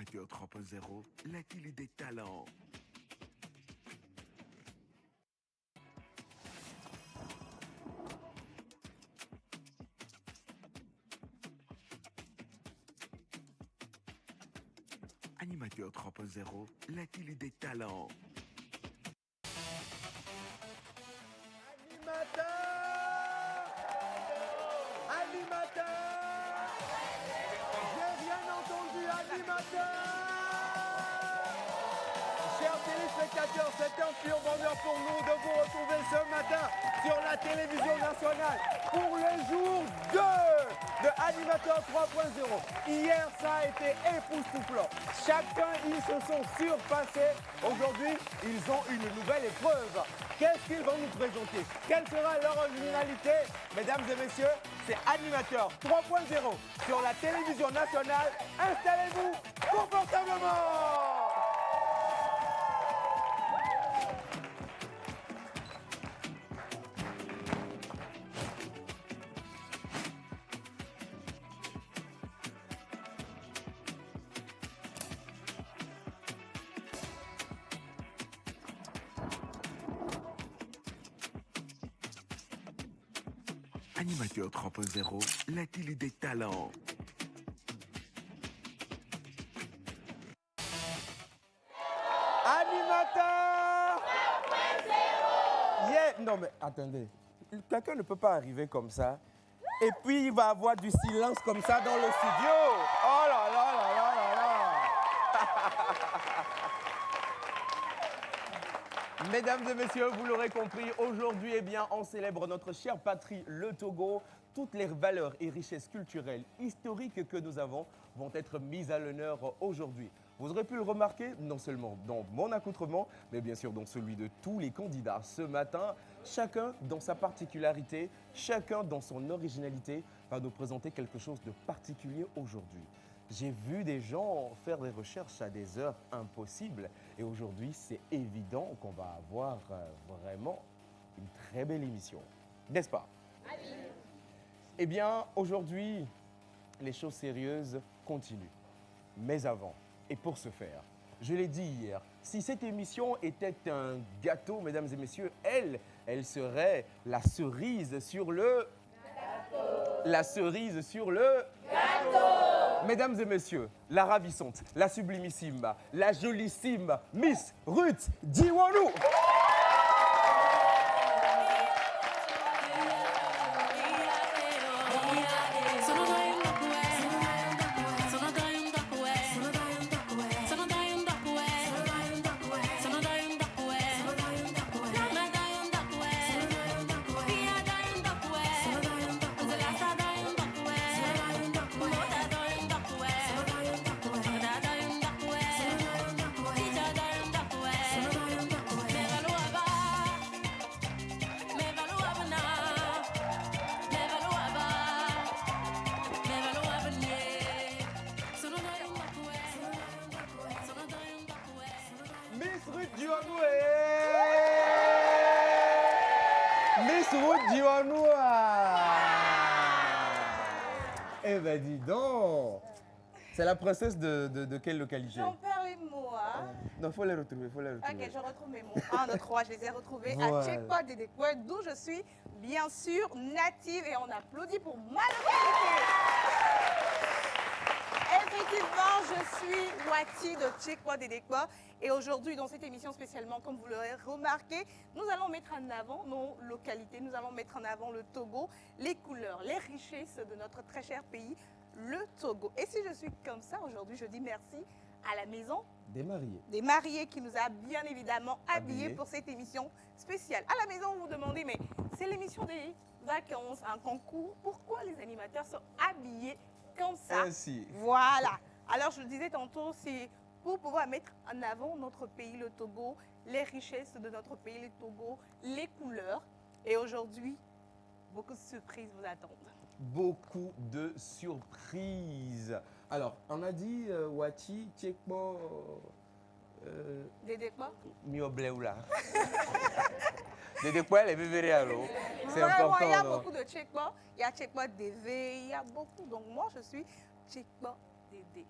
Animateur 3.0, la télé des talents. Animateur 3.0, la télé des talents. Animateur, j'ai rien entendu, animateur. Chers téléspectateurs, c'est un pur bonheur pour nous de vous retrouver ce matin sur la télévision nationale pour le jour 2 de Animateur 3.0. Hier, ça a été époustouflant. Chacun, ils se sont surpassés. Aujourd'hui, ils ont une nouvelle épreuve. Qu'est-ce qu'ils vont nous présenter? Quelle sera leur originalité? Mesdames et messieurs, c'est Animateur 3.0 sur la télévision nationale. Installez-vous confortablement. Animateur 3.0, la télé des talents. Animateur 3.0. Yeah. Non mais attendez, quelqu'un ne peut pas arriver comme ça et puis il va avoir du silence comme ça dans le studio. Oh là là là là là là. Mesdames et messieurs, vous l'aurez compris, aujourd'hui, eh bien, on célèbre notre chère patrie, le Togo. Toutes les valeurs et richesses culturelles, historiques que nous avons vont être mises à l'honneur aujourd'hui. Vous aurez pu le remarquer, non seulement dans mon accoutrement, mais bien sûr dans celui de tous les candidats ce matin. Chacun dans sa particularité, chacun dans son originalité va nous présenter quelque chose de particulier aujourd'hui. J'ai vu des gens faire des recherches à des heures impossibles et aujourd'hui, c'est évident qu'on va avoir vraiment une très belle émission. N'est-ce pas? Eh bien, aujourd'hui, les choses sérieuses continuent. Mais avant, et pour ce faire, je l'ai dit hier, si cette émission était un gâteau, mesdames et messieurs, elle serait la cerise sur le gâteau. La cerise sur le gâteau. Mesdames et messieurs, la ravissante, la sublimissime, la jolissime Miss Ruth Diwanou. Miss Ruth Diwanou. Miss Ruth Diwanou. Eh ben dis donc. C'est la princesse de quelle localité? J'en perds les mots, hein. Non, il faut les retrouver, Ok, je retrouve mes mots. 1, 2, 3, je les ai retrouvés Voilà. à Tchekwa Dedekwa, d'où je suis, bien sûr, native. Et on applaudit pour ma localité. Effectivement, je suis Wati de Tchekwa Dedekwa. Et aujourd'hui, dans cette émission spécialement, comme vous l'aurez remarqué, nous allons mettre en avant nos localités, nous allons mettre en avant le Togo, les couleurs, les richesses de notre très cher pays, le Togo. Et si je suis comme ça aujourd'hui, je dis merci à la maison Des mariés. des mariés qui nous a bien évidemment habillés Habillés. pour cette émission spéciale. À la maison, vous vous demandez, mais c'est l'émission des vacances, un concours, pourquoi les animateurs sont habillés comme ça? Ainsi. Voilà. Alors, je le disais tantôt, c'est pour pouvoir mettre en avant notre pays, le Togo, les richesses de notre pays, le Togo, les couleurs. Et aujourd'hui, beaucoup de surprises vous attendent. Beaucoup de surprises. Alors, on a dit Wati, Tchekbo, Dédé quoi? Miobleoula. Dédé quoi, les bébés alors? C'est Vraiment, important. il y a non? beaucoup de Tchekbo, il y a Tchekbo DV, il y a beaucoup. Donc moi, je suis Tchekbo Dédé.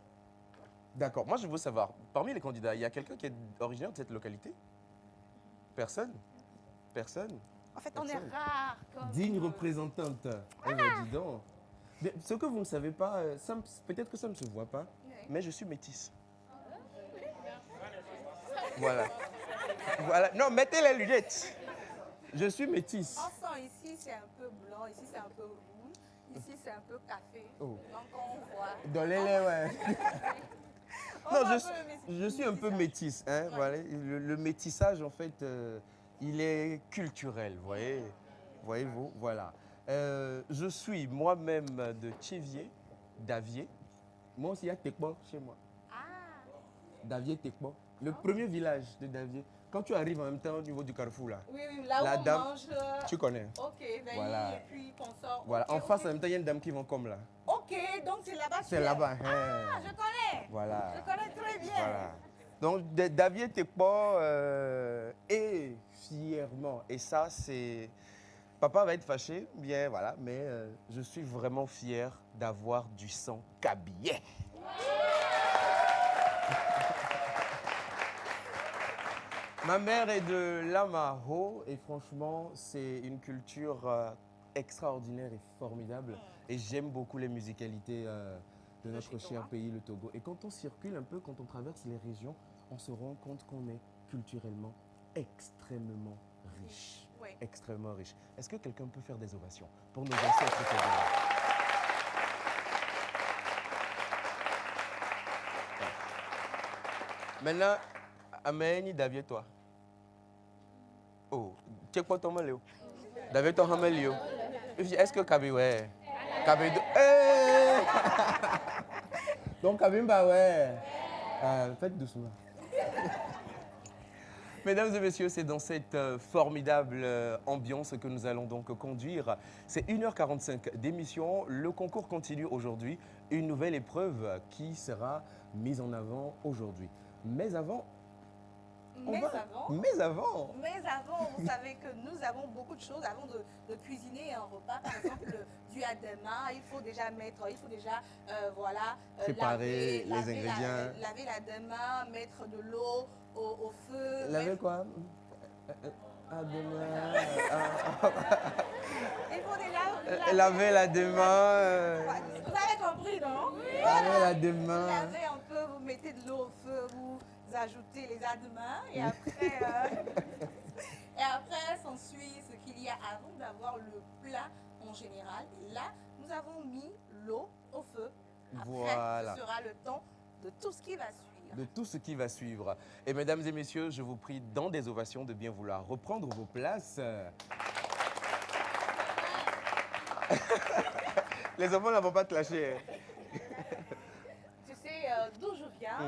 D'accord. Moi, je veux savoir, parmi les candidats, il y a quelqu'un qui est originaire de cette localité? Personne? Personne? En fait, on est Personne. rare. Comme, Digne représentante. Eh ben, dis donc. Mais ce que vous ne savez pas, peut-être que ça ne se voit pas, mais je suis métisse. Voilà. Voilà. Non, mettez les lunettes. Je suis métisse. On sent ici, c'est un peu blanc, ici, c'est un peu rouge, ici, c'est un peu café. Oh. Donc, on voit. Dans les laits, ouais. On Non, voit je suis un peu métisse. Hein, Ouais. voilà. Le métissage, en fait, il est culturel, voyez-vous, voilà. Je suis moi-même de Tchévier, d'Avier. Moi aussi, il y a Tekbo chez moi. Ah, Davier Tekbo, le premier village de Davier. Quand tu arrives en même temps au niveau du carrefour, là, oui, oui, là La où dame, on mange. tu connais. Ok, veille, Voilà. et puis qu'on sort. Voilà, Ok, en face, ok. en même temps, il y a une dame qui vont comme là. Ok, donc c'est là-bas. C'est là-bas. Ah, hein. je connais. Voilà. Je connais très bien. Voilà. Donc, Davier Tekpo et fièrement, et ça, c'est. Papa va être fâché, bien voilà, mais je suis vraiment fier d'avoir du sang kabylais. Ma mère est de Lamaho et franchement, c'est une culture extraordinaire et formidable. Et j'aime beaucoup les musicalités de notre cher pays, le Togo. Et quand on circule un peu, quand on traverse les régions, on se rend compte qu'on est culturellement extrêmement riche. Oui. Extrêmement riche. Est-ce que quelqu'un peut faire des ovations pour nos ancêtres togolais? Maintenant, Améni Davier, toi. Oh, check pas ton malio. Davier, ton malio. Est-ce que Kabi, ouais. Kabi, donc Kabi, bah ouais. Faites doucement. Mesdames et messieurs, c'est dans cette formidable ambiance que nous allons donc conduire. C'est 1h45 d'émission. Le concours continue aujourd'hui. Une nouvelle épreuve qui sera mise en avant aujourd'hui. Mais avant, Mais avant, vous savez que nous avons beaucoup de choses avant de cuisiner un repas. Par exemple, du adema, il faut déjà voilà, préparer les ingrédients. laver l'adema, mettre de l'eau au feu. Laver mettre- quoi? Adema. Il faut déjà Laver la demain. Vous avez compris, non? Laver la Vous demain. lavez un peu, vous mettez de l'eau au feu, vous ajoutez les ademins et après, et après s'ensuit ce qu'il y a avant d'avoir le plat en général. Et là, nous avons mis l'eau au feu. Après, Voilà. ce sera le temps de tout ce qui va suivre. De tout ce qui va suivre. Et mesdames et messieurs, je vous prie dans des ovations de bien vouloir reprendre vos places. Les enfants ne vont pas te lâcher. Tu sais, d'où je viens,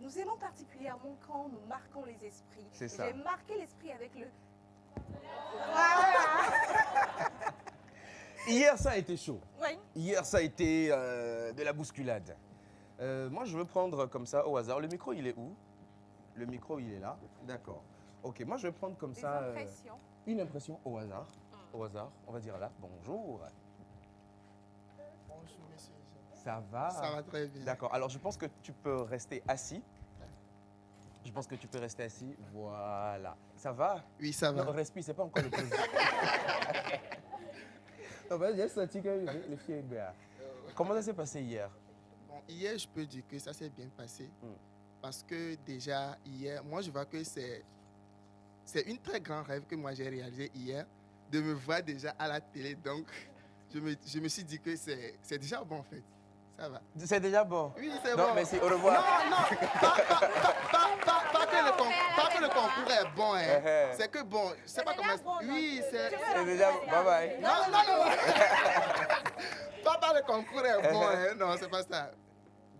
nous aimons particulièrement quand nous marquons les esprits. C'est Et ça. j'ai marqué l'esprit avec le... Voilà. Hier, ça a été chaud. Oui. Hier, ça a été de la bousculade. Moi, je veux prendre comme ça au hasard. Le micro, il est où? Le micro, il est là. D'accord. Ok, moi, je vais prendre comme Des ça impressions. une impression au hasard. Au hasard, on va dire là. Bonjour. Bonjour, monsieur. Ça va? Ça va très bien. D'accord. Alors, je pense que tu peux rester assis. Je pense que tu peux rester assis. Voilà. Ça va? Oui, ça va. Non, respire, c'est pas encore le président. Non, bah, j'ai senti que le chien est bien. Comment ça s'est passé hier? Bon, hier, je peux dire que ça s'est bien passé. Mm. Parce que déjà, hier, moi, je vois que c'est une très grande rêve que moi j'ai réalisé hier, de me voir déjà à la télé. Donc, je me suis dit que c'est déjà bon, en fait. Ça va. C'est déjà bon. Oui, c'est Non, bon. merci. Au revoir. Non, pas que le concours est bon. Hein. C'est que bon, je sais pas déjà comment... bon, Oui, donc, c'est... tu veux C'est déjà bon. Bye bye. Non. Pas le concours est bon, hein. Non, c'est pas ça.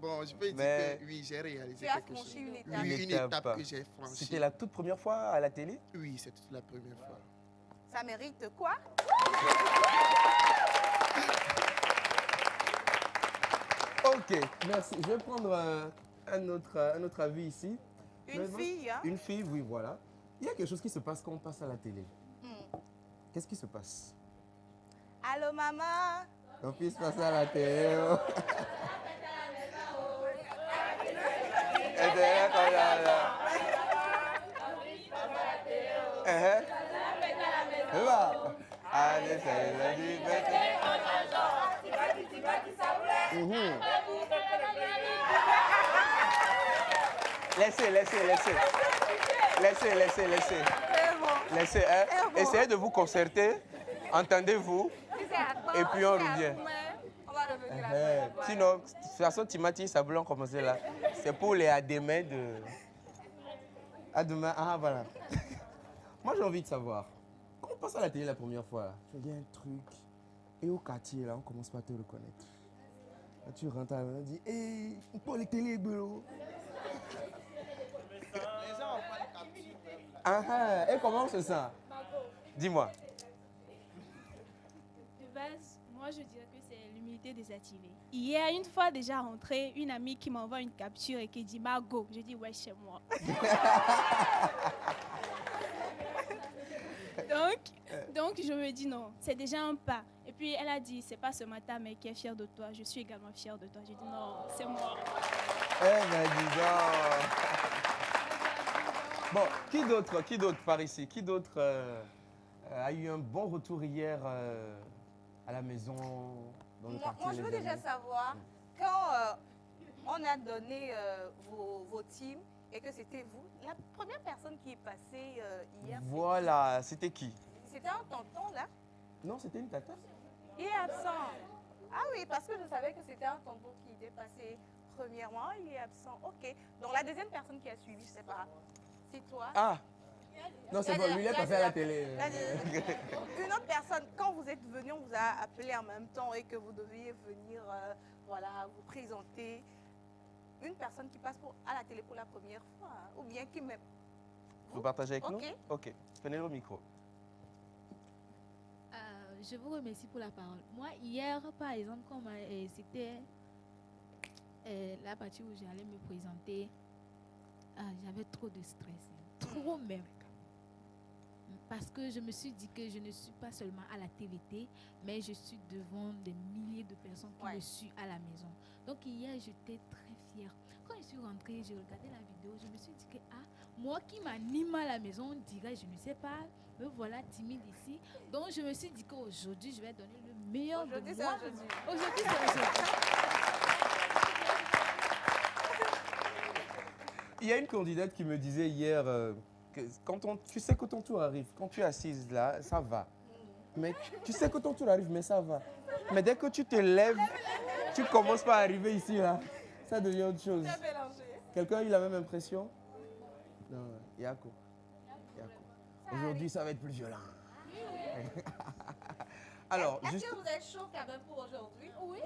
Bon, je peux dire Mais- que oui, j'ai réalisé Tu as quelque chose. franchi une étape. Oui, Une une étape. étape que j'ai franchie. C'était la toute première fois à la télé? Oui, c'est toute la première fois. Ça mérite quoi? Ok, merci. Je vais prendre un autre avis ici. Une Mais bon, fille, hein? Une fille, oui, voilà. Il y a quelque chose qui se passe quand on passe à la télé. Hmm. Qu'est-ce qui se passe? Allô, maman? On puisse passer à la télé. Oh. anniversaire, happy birthday. Mhm. Laissez. C'est bon. Laissez, hein. C'est bon. Essayez de vous concerter. Entendez-vous? Si c'est à toi, Et puis on si c'est à revient. vous, mais on va revenir après. Sinon, de toute façon, Timati, ça blanc commencer là. C'est pour les à demain de. À demain, ah voilà. Moi, j'ai envie de savoir. Quand on passe à la télé la première fois, tu dis un truc. Et au quartier, là, on commence pas à te reconnaître. Là, tu rentres à la maison, on dit hé, on peut les télé, bro. Les gens ont pas les captures. Ah, et comment on se sent? Dis-moi. De base, moi je dirais que c'est l'humilité désactivée. Hier, une fois déjà rentrée, une amie qui m'envoie une capture et qui dit Margot, je dis ouais, chez moi. donc je me dis non, c'est déjà un pas. Et puis elle a dit c'est pas ce matin mais qui est fier de toi, je suis également fière de toi. Je dis non, c'est moi. Eh ben, dis donc. Bon, qui d'autre par ici? Qui d'autre a eu un bon retour hier à la maison, dans le quartier? Moi, je veux les déjà amis? savoir, quand on a donné vos teams et que c'était vous, la première personne qui est passée hier, Voilà, c'était qui? c'était un tonton là. Non, c'était une tata. Il est absent. Ah oui, parce que je savais que c'était un tonton qui était passé premièrement. Il est absent. Ok. Donc la deuxième personne qui a suivi, je ne sais pas. C'est toi. Ah non, c'est bon, lui, il est passé à la télé. Une autre personne, quand vous êtes venu, on vous a appelé en même temps et que vous deviez venir voilà, vous présenter. Une personne qui passe à la télé pour la première fois, hein, ou bien qui même. Vous partagez avec nous? Ok. Ok, prenez le micro. Je vous remercie pour la parole. Moi, hier, par exemple, comme c'était la partie où j'allais me présenter, j'avais trop de stress. Trop même. Parce que je me suis dit que je ne suis pas seulement à la TVT, mais je suis devant des milliers de personnes qui me suivent à la maison. Donc hier, j'étais très fière. Quand je suis rentrée, j'ai regardé la vidéo, je me suis dit que moi qui m'anime à la maison, on dirait, je ne sais pas, me voilà timide ici. Donc je me suis dit qu'aujourd'hui, je vais donner le meilleur de moi. Aujourd'hui, c'est aujourd'hui. Aujourd'hui, c'est aujourd'hui. Il y a une candidate qui me disait hier que tu sais que ton tour arrive, quand tu es assise là, ça va. Mais tu sais que ton tour arrive, mais ça va. Mais dès que tu te lèves, tu commences pas à arriver ici là, ça devient autre chose. Quelqu'un a eu la même impression? Non, Yako. Aujourd'hui, ça va être plus violent. Alors, Est-ce que vous êtes chaud quand même pour aujourd'hui? Oui.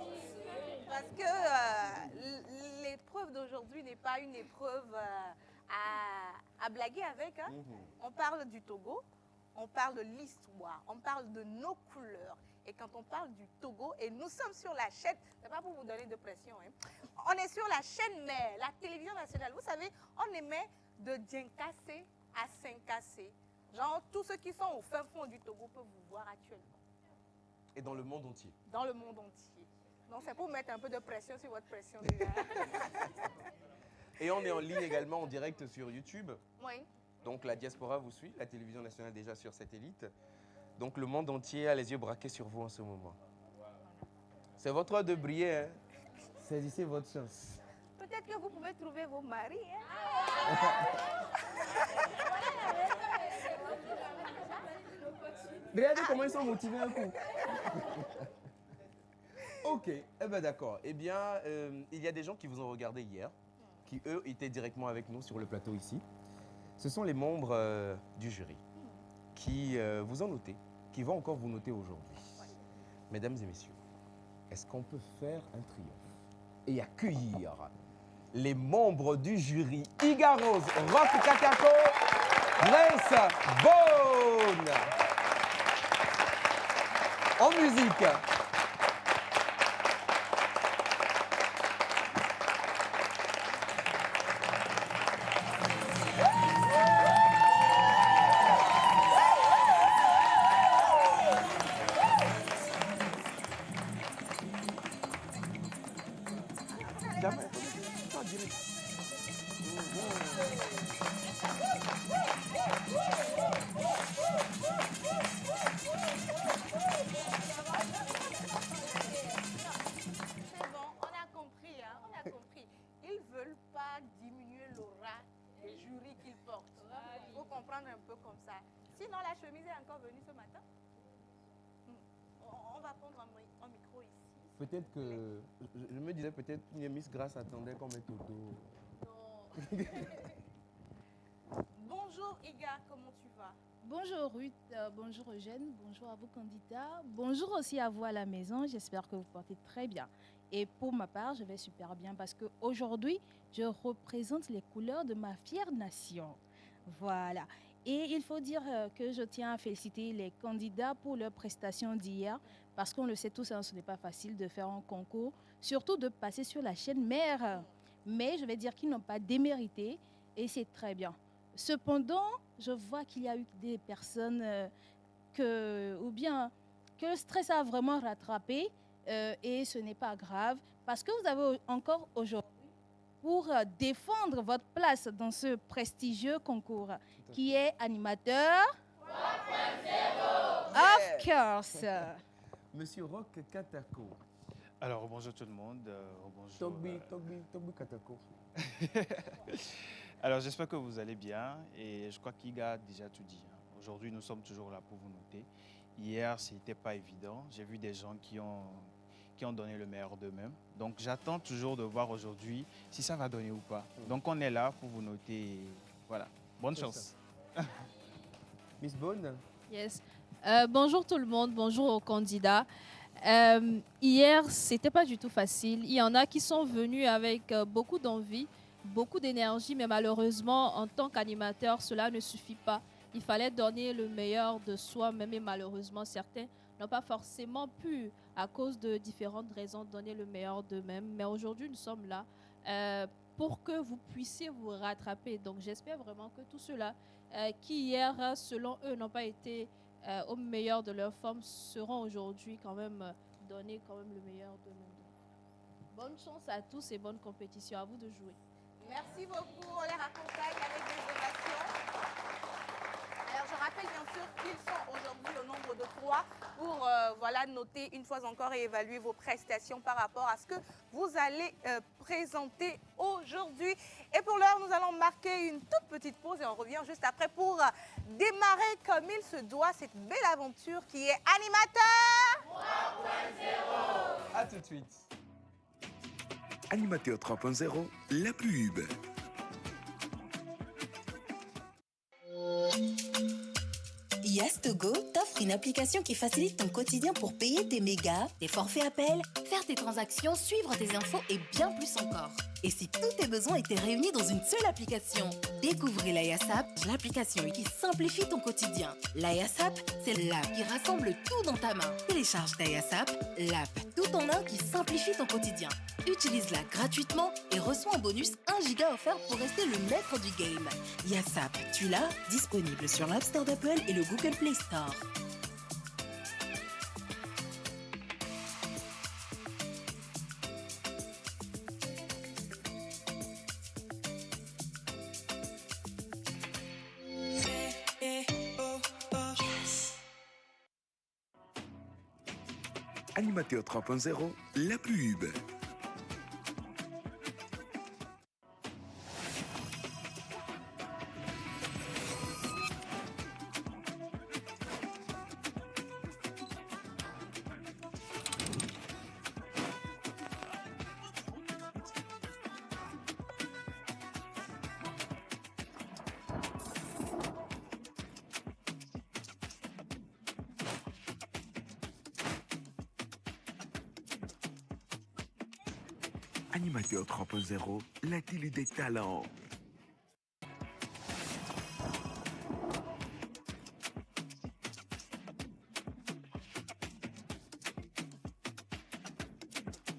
Parce que l'épreuve d'aujourd'hui n'est pas une épreuve à blaguer avec. Hein? On parle du Togo, on parle de l'histoire, on parle de nos couleurs. Et quand on parle du Togo, et nous sommes sur la chaîne, c'est pas pour vous donner de pression, hein? On est sur la chaîne mère, la télévision nationale. Vous savez, on émet de Djenkassé à Senkassé. Genre, tous ceux qui sont au fin fond du Togo peuvent vous voir actuellement. Et dans le monde entier. Dans le monde entier. Donc, c'est pour mettre un peu de pression sur votre pression déjà. Et on est en ligne également en direct sur YouTube. Oui. Donc la diaspora vous suit, la télévision nationale déjà sur satellite. Donc le monde entier a les yeux braqués sur vous en ce moment. C'est votre heure de briller, hein? Saisissez votre chance. Peut-être que vous pouvez trouver vos maris. Hein? Regardez comment ils sont motivés un coup. Ok, eh ben d'accord. Eh bien, il y a des gens qui vous ont regardé hier, qui eux étaient directement avec nous sur le plateau ici. Ce sont les membres du jury qui vous ont noté, qui vont encore vous noter aujourd'hui. Mesdames et messieurs, est-ce qu'on peut faire un triomphe et accueillir les membres du jury Igarose, Rock Kakako, Grace Bone en musique. encore venu ce matin? On va prendre un micro ici. Peut-être que. Je me disais peut-être que Miss Grace attendait qu'on mette au dos. Non. Bonjour Iga, comment tu vas? Bonjour Ruth, bonjour Eugène, bonjour à vos candidats, bonjour aussi à vous à la maison, j'espère que vous portez très bien. Et pour ma part, je vais super bien parce qu'aujourd'hui, je représente les couleurs de ma fière nation. Voilà. Et il faut dire que je tiens à féliciter les candidats pour leur prestation d'hier parce qu'on le sait tous, hein, ce n'est pas facile de faire un concours, surtout de passer sur la chaîne mère. Mais je vais dire qu'ils n'ont pas démérité et c'est très bien. Cependant, je vois qu'il y a eu des personnes que le stress a vraiment rattrapé et ce n'est pas grave parce que vous avez encore aujourd'hui pour défendre votre place dans ce prestigieux concours qui est animateur 3.0. Of course. Monsieur Rock Katako. Alors, bonjour tout le monde. Bonjour. Togbi Katako. Alors, j'espère que vous allez bien et je crois qu'Iga a déjà tout dit. Aujourd'hui, nous sommes toujours là pour vous noter. Hier, ce n'était pas évident. J'ai vu des gens qui ont donné le meilleur d'eux-mêmes. Donc, j'attends toujours de voir aujourd'hui si ça va donner ou pas. Donc, on est là pour vous noter. Voilà. Bonne chance. Miss Bone. Yes. Bonjour tout le monde, bonjour aux candidats. Hier, c'était pas du tout facile. Il y en a qui sont venus avec beaucoup d'envie, beaucoup d'énergie, mais malheureusement, en tant qu'animateur, cela ne suffit pas. Il fallait donner le meilleur de soi-même et malheureusement, certains n'ont pas forcément pu, à cause de différentes raisons, donner le meilleur d'eux-mêmes. Mais aujourd'hui, nous sommes là pour que vous puissiez vous rattraper. Donc, j'espère vraiment que tous ceux-là qui hier, selon eux, n'ont pas été au meilleur de leur forme, seront aujourd'hui quand même donnés quand même le meilleur d'eux-mêmes. Bonne chance à tous et bonne compétition. À vous de jouer. Merci beaucoup, on les raccompagne avec des ovations. Alors je rappelle bien sûr qu'ils sont aujourd'hui au nombre de 3 pour voilà, noter une fois encore et évaluer vos prestations par rapport à ce que vous allez présenter aujourd'hui. Et pour l'heure, nous allons marquer une toute petite pause et on revient juste après pour démarrer comme il se doit cette belle aventure qui est Animateur 3.0. A tout de suite. Animateur 3.0, la pub. Yes To Go t'offre une application qui facilite ton quotidien pour payer tes mégas, tes forfaits appels, faire tes transactions, suivre tes infos et bien plus encore. Et si tous tes besoins étaient réunis dans une seule application? Découvrez l'AyaSap, l'application qui simplifie ton quotidien. l'AyaSap, c'est l'app qui rassemble tout dans ta main. Télécharge l'AyaSap, l'app tout en un qui simplifie ton quotidien. Utilise-la gratuitement et reçois en bonus 1 giga offert pour rester le maître du game. YaSap, tu l'as, disponible sur l'App Store d'Apple et le Google Play Store. Animateur 3.0, la pub. Animateur 3.0, la télé des talents.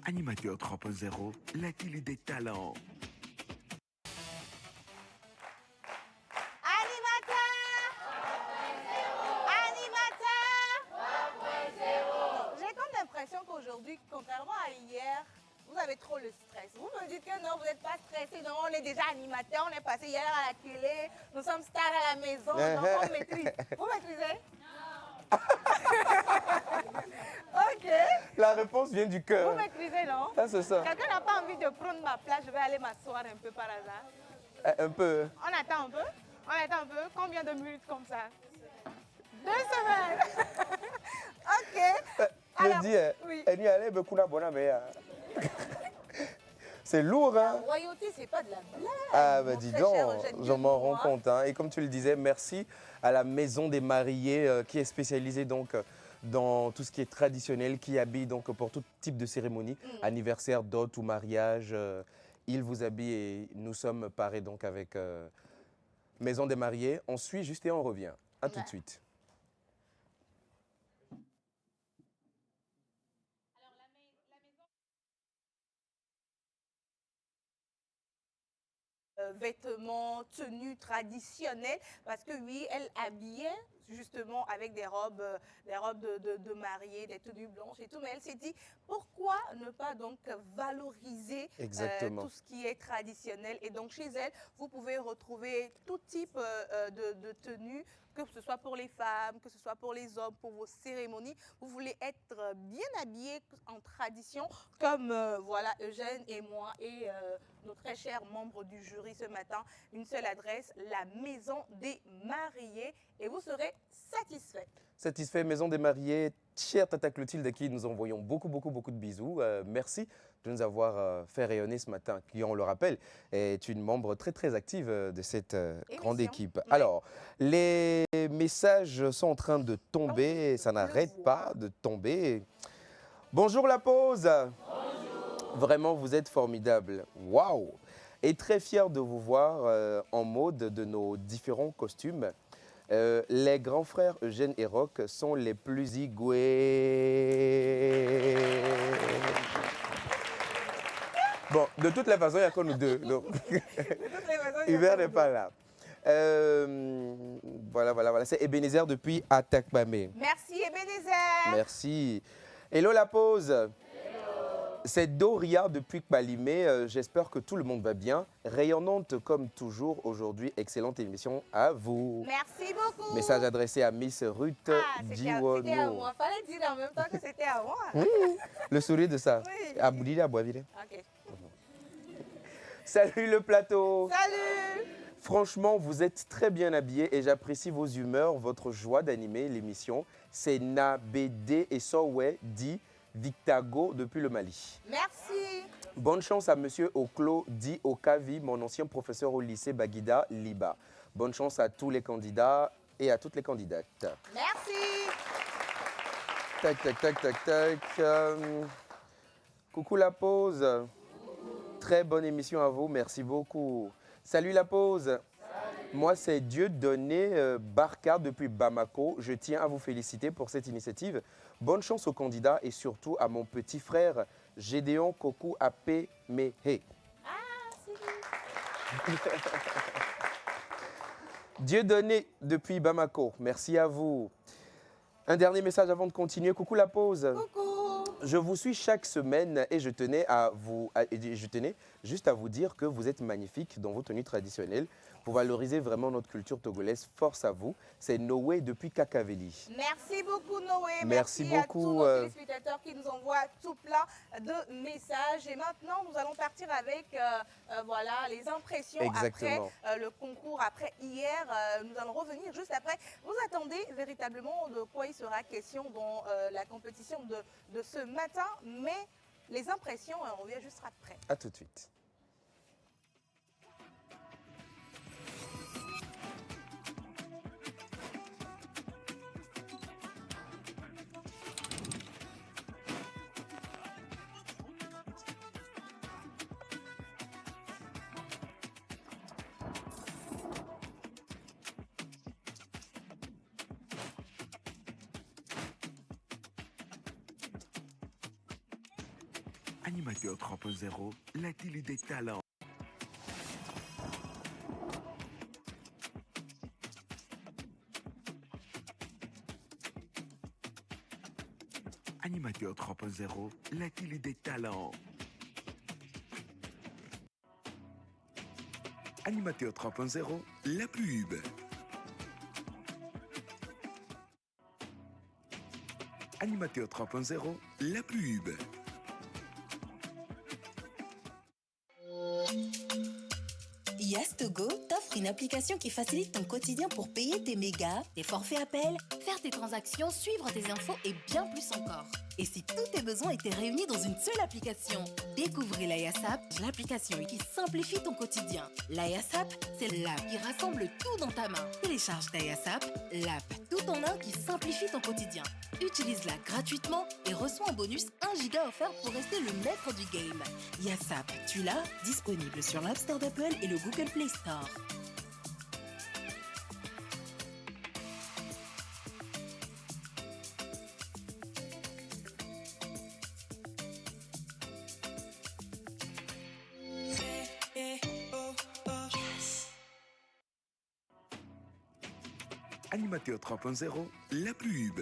Animateur 3.0, la télé des talents. J'ai comme l'impression qu'aujourd'hui, contrairement à hier, vous avez trop le stress. Vous me dites que non, vous n'êtes pas stressé. Non, on est déjà animateur, on est passé hier à la télé, nous sommes stars à la maison, donc on maîtrise. Vous maîtrisez? Non. Ok. La réponse vient du cœur. Vous maîtrisez, non? Ça, c'est ça. Quelqu'un n'a pas envie de prendre ma place, je vais aller m'asseoir un peu par hasard. Un peu. On attend un peu. On attend un peu. Combien de minutes comme ça? 2 semaines. OK. Je Alors, dis, oui. elle n'y allait beaucoup na bonne mais c'est lourd, La hein? royauté, c'est pas de la blague. Ah, bah mon dis très donc, cher Eugène, j'en m'en dis-moi. rends compte, hein. Et comme tu le disais, merci à la Maison des Mariés qui est spécialisée donc dans tout ce qui est traditionnel, qui habille donc pour tout type de cérémonie, anniversaire, dot ou mariage. Ils vous habillent et nous sommes parés donc avec Maison des Mariés. On suit juste et on revient. À tout de suite. Vêtements, tenues traditionnelles, parce que oui, elle habillait justement avec des robes de mariée, des tenues blanches et tout, mais elle s'est dit, pourquoi ne pas donc valoriser Exactement. tout ce qui est traditionnel. Et donc chez elle, vous pouvez retrouver tout type de tenues, que ce soit pour les femmes, que ce soit pour les hommes, pour vos cérémonies. Vous voulez être bien habillé en tradition, comme voilà Eugène et moi et nos très chers membres du jury ce matin. Une seule adresse, la Maison des Mariés, et vous serez satisfait. Satisfait, Maison des Mariés, chère Tata Clotilde, à qui nous envoyons beaucoup de bisous. Merci de nous avoir fait rayonner ce matin, qui, on le rappelle, est une membre très active de cette grande équipe. Oui. Alors, les messages sont en train de tomber, ça n'arrête le pas de tomber. Bonjour la pause. Bonjour. Vraiment, vous êtes formidable. Waouh. Et très fier de vous voir en mode de nos différents costumes. Les grands frères Eugène et Roch sont les plus igoués. Bon, de toutes les façons, il n'y a que nous deux. Donc, Hubert n'est pas là. Voilà. C'est Ebenezer depuis Atakpamé. Merci Ebenezer. Merci. Hello la pause. C'est Doria depuis Kbalimé. J'espère que tout le monde va bien. Rayonnante comme toujours aujourd'hui. Excellente émission à vous. Merci beaucoup. Message adressé à Miss Ruth C'était à Diwono. moi. Fallait dire en même temps que c'était à moi. Le sourire de ça. Oui. À Boudili, à Boisville. Ok. Salut le plateau. Salut. Franchement, vous êtes très bien habillés et j'apprécie vos humeurs, votre joie d'animer l'émission. C'est Nabede et Sowe dit Victago depuis le Mali. Merci. Bonne chance à Monsieur Oklo dit Okavi, mon ancien professeur au lycée Baguida Liba. Bonne chance à tous les candidats et à toutes les candidates. Merci. Tac. Coucou la pause. Très bonne émission à vous, merci beaucoup. Salut la pause. Salut. Moi, c'est Dieudonné Barca depuis Bamako. Je tiens à vous féliciter pour cette initiative. Bonne chance aux candidats et surtout à mon petit frère Gédéon Koku Apé Mehe. Dieudonné depuis Bamako, merci à vous. Un dernier message avant de continuer. Coucou la pause. Coucou. Je vous suis chaque semaine et je tenais juste à vous dire que vous êtes magnifique dans vos tenues traditionnelles. Pour valoriser vraiment notre culture togolaise, force à vous. C'est Noé depuis Kakaveli. Merci beaucoup Noé. Merci beaucoup, à tous nos téléspectateurs qui nous envoient tout plein de messages. Et maintenant, nous allons partir avec voilà, les impressions Exactement. après le concours, après hier. Nous allons revenir juste après. Vous attendez véritablement de quoi il sera question dans la compétition de ce matin. Mais les impressions, on revient juste après. À tout de suite. Animateur 3.0, la télé des talents. Animateur 3.0, la télé des talents. Animateur 3.0, la pub. Animateur 3.0, la pub. Yes Togo t'offre t'offre une application qui facilite ton quotidien pour payer tes mégas, tes forfaits appels, faire tes transactions, suivre tes infos et bien plus encore. Et si tous tes besoins étaient réunis dans une seule application? Découvrez l'AyaSap, l'application qui simplifie ton quotidien. L'AyaSap, c'est l'app qui rassemble tout dans ta main. Télécharge l'AyaSap, l'app tout en un qui simplifie ton quotidien. Utilise-la gratuitement et reçois en bonus 1 giga offert pour rester le maître du game. YaSap, tu l'as? Disponible sur l'App Store d'Apple et le Google Play Store. Animateur 3.0, la pub.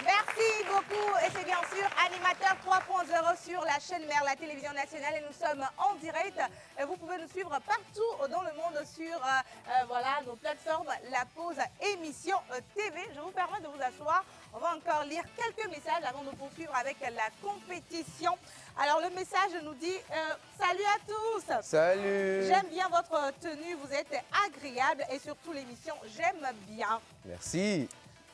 Merci beaucoup et c'est bien sûr Animateur 3.0 sur la chaîne mère, la télévision nationale et nous sommes en direct. Vous pouvez nous suivre partout dans le monde sur voilà, nos plateformes La Pause Émission TV. Je vous permets de vous asseoir. On va encore lire quelques messages avant de poursuivre avec la compétition. Alors le message nous dit salut à tous. Salut. J'aime bien votre tenue, vous êtes agréable et surtout l'émission, j'aime bien. Merci.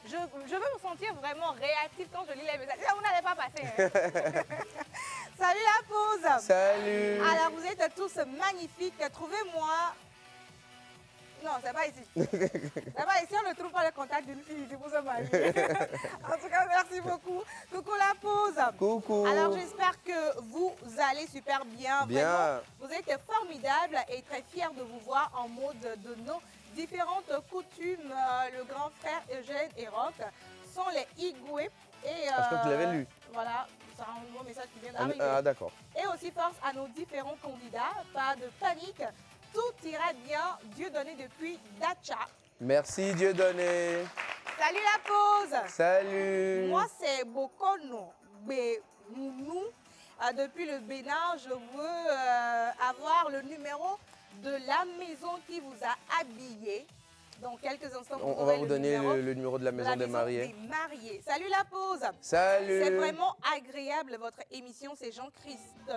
Je veux me sentir vraiment réactive quand je lis les messages. Ça, vous n'allez pas passer. Hein? Salut la pause. Salut. Alors, vous êtes tous magnifiques. Trouvez-moi... Non, c'est pas ici. C'est pas ici, on ne trouve pas le contact d'une fille ici pour se marier. En tout cas, merci beaucoup. Coucou la pause. Coucou. Alors, j'espère que vous allez super bien. Bien. Vraiment, vous êtes formidables et très fiers de vous voir en mode de nos différentes coutumes. Le grand frère Eugène et Roch sont les Igoué. Parce que tu l'avais lu. Voilà, c'est un nouveau message qui vient d'arriver. Ah, d'accord. Et aussi force à nos différents candidats. Pas de panique. Tout ira bien. Dieu donné depuis Dacha. Merci Dieudonné. Salut la pause. Salut. Moi, c'est Bokono Bémounou. Depuis le Bénin, je veux avoir le numéro de la maison qui vous a habillé. Dans quelques instants, On va vous donner le numéro de la maison des mariés. Salut la pause. Salut. C'est vraiment agréable votre émission, c'est Jean-Christ.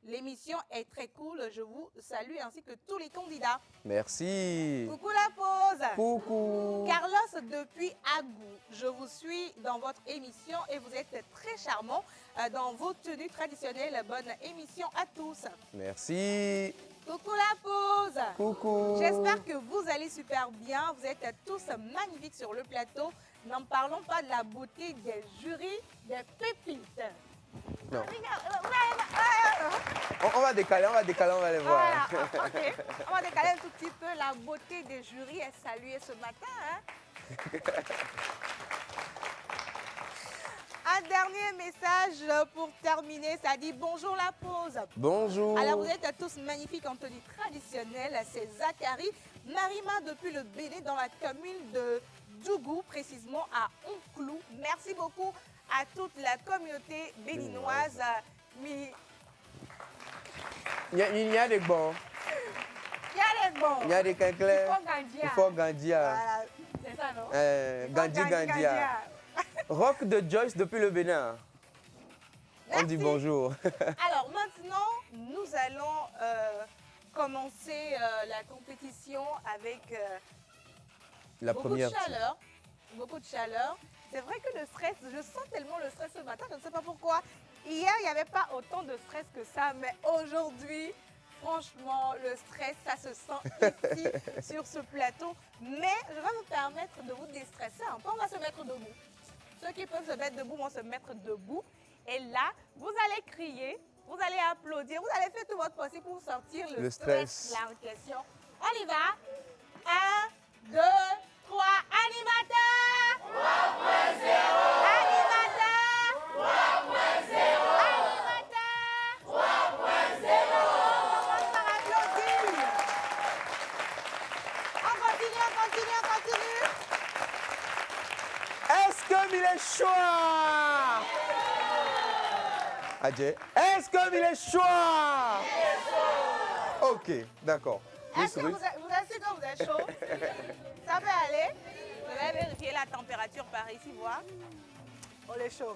L'émission est très cool, je vous salue ainsi que tous les candidats. Merci. Coucou la pause. Coucou. Carlos depuis Agou, je vous suis dans votre émission et vous êtes très charmant dans vos tenues traditionnelles. Bonne émission à tous. Merci. Coucou la pause. Coucou. J'espère que vous allez super bien. Vous êtes tous magnifiques sur le plateau. N'en parlons pas de la beauté des jurys, des pépites. Non. On va décaler, on va aller voir. Voilà, ok. On va décaler un tout petit peu. La beauté des jurys est saluée ce matin. Hein? Un dernier message pour terminer, ça dit bonjour la pause. Bonjour. Alors vous êtes tous magnifiques en tenue traditionnelle, c'est Zachary Marima depuis le Bénin dans la commune de Djougou, précisément à Onclou. Merci beaucoup à toute la communauté béninoise. Il y a des bons. Il y a des bons. Il y a des clairs. Il faut Gandia. Voilà, c'est ça non? Gandia. Roch de Joyce depuis le Bénin. Merci. On dit bonjour. Alors maintenant, nous allons commencer la compétition avec beaucoup de chaleur. Beaucoup de chaleur. C'est vrai que le stress, je sens tellement le stress ce matin, je ne sais pas pourquoi. Hier, il n'y avait pas autant de stress que ça, mais aujourd'hui, franchement, le stress, ça se sent ici sur ce plateau. Mais je vais vous permettre de vous déstresser un peu. On va se mettre debout. Ceux qui peuvent se mettre debout vont se mettre debout. Et là, vous allez crier, vous allez applaudir, vous allez faire tout votre possible pour sortir le stress. La question. On y va. 1, 2, 3. Animateur 3.0. Animateur 3.0. est chaud? Adjé, est-ce qu'il est chaud? Ok, d'accord. Est-ce que vous êtes sûr que vous êtes chaud? Ça peut aller? Je vais vérifier la température par ici, voir. On est chaud.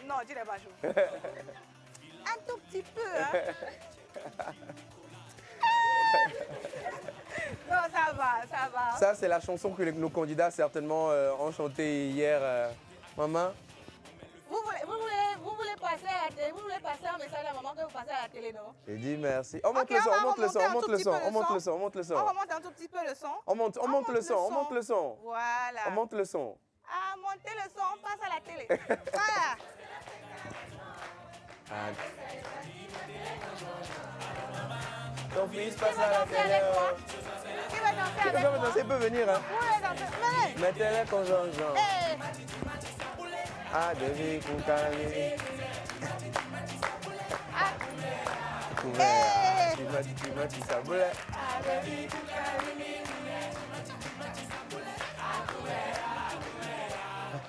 Non, tu n'es pas chaud. Un tout petit peu, hein? Non, ça va, ça va. Ça, c'est la chanson que nos candidats certainement ont chantée hier. Maman? Vous voulez passer à la télé, vous voulez passer un message à maman que vous passez à la télé, non? J'ai dit merci. On monte Ok, le son, on va on monte le son, remonter on monte un le tout son, petit peu on monte le son, on monte le On son. remonte un tout petit peu le son. On monte le son, on monte le son. Voilà. On monte le son. Ah, montez le son, on passe à la télé. Voilà. Ton fils Qui passe veut à la danser télé. avec moi? Qui veut danser avec moi? danser, peut venir. Hein. Vous voulez danser? Venez. Mettez-le con Jean-Jean. Eh, Ah, Devi Koukali. Eh. Tu m'as dit ça voulait.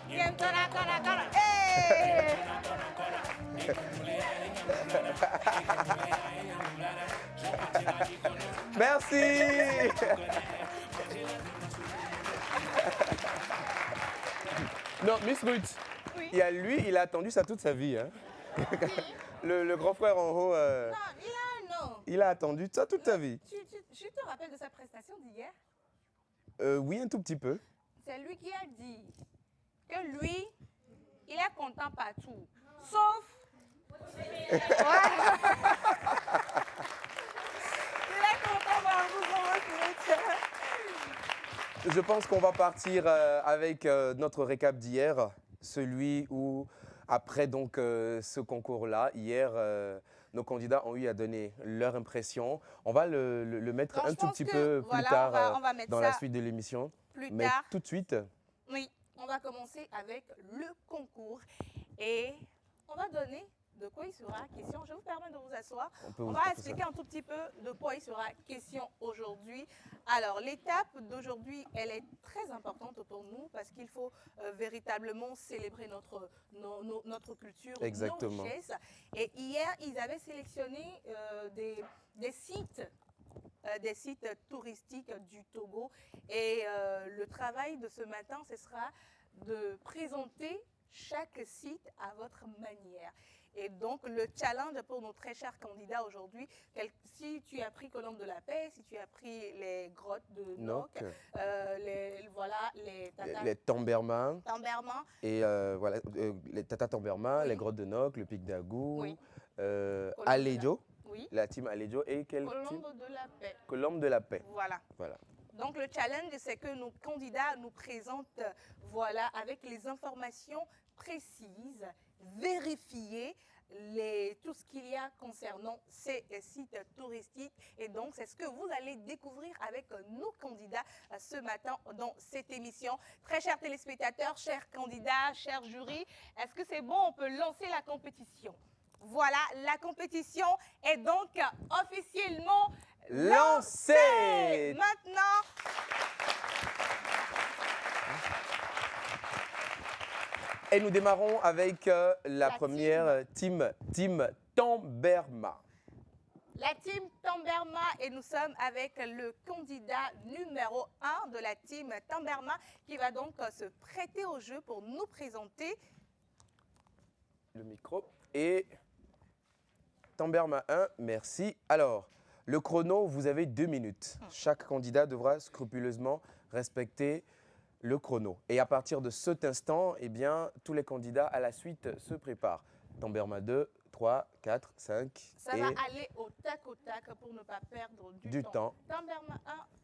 Viens, cona. Eh. Merci. Non, Miss Ruth, Oui. il y a lui, il a attendu ça toute sa vie. Hein. Le grand frère en haut, Non, il a un nom. il a attendu ça toute sa vie. Tu te rappelles de sa prestation d'hier? Oui, un tout petit peu. C'est lui qui a dit que lui, il est content partout. Sauf. Ouais. Il est content partout. Je pense qu'on va partir avec notre récap d'hier, celui où, après donc ce concours-là, hier, nos candidats ont eu à donner leur impression. On va le mettre Donc, un je tout pense petit que, peu plus voilà, tard on va mettre dans ça la suite de l'émission. plus Mais tard. tout de suite, Oui, on va commencer avec le concours et on va donner de quoi il sera question. Je vous permets de vous asseoir. On va expliquer un tout petit peu de quoi il sera question aujourd'hui. Alors, l'étape d'aujourd'hui, elle est très importante pour nous parce qu'il faut véritablement célébrer notre culture, Exactement. nos richesses. Et hier, ils avaient sélectionné des sites touristiques du Togo. Et le travail de ce matin, ce sera de présenter chaque site à votre manière. Et donc, le challenge pour nos très chers candidats aujourd'hui, si tu as pris Colombe de la Paix, si tu as pris les grottes de Nok, les Tamberma Tamberma, et voilà, les Tata Tamberma, Oui. les grottes de Nok, le Pic d'Agou, Oui. Alejo, oui, la team Alejo et quelle team? Colombe de la Paix. Colombe de la Paix. Voilà. Voilà. Donc, le challenge, c'est que nos candidats nous présentent, voilà, avec les informations précises, vérifiées, tout ce qu'il y a concernant ces sites touristiques. Et donc, c'est ce que vous allez découvrir avec nos candidats ce matin dans cette émission. Très chers téléspectateurs, chers candidats, chers jurys, est-ce que c'est bon? On peut lancer la compétition. Voilà, la compétition est donc officiellement Lancée. Maintenant, Et nous démarrons avec la première team Tamberma. la team Tamberma et nous sommes avec le candidat numéro 1 de la team Tamberma qui va donc se prêter au jeu pour nous présenter. Le micro. Et Tamberma 1, merci. Alors, le chrono, vous avez 2 minutes. Chaque candidat devra scrupuleusement respecter le chrono. Et à partir de cet instant, eh bien, tous les candidats à la suite se préparent. Tamberma 2, 3, 4, 5 Ça et va aller au tac pour ne pas perdre du temps. Tamberma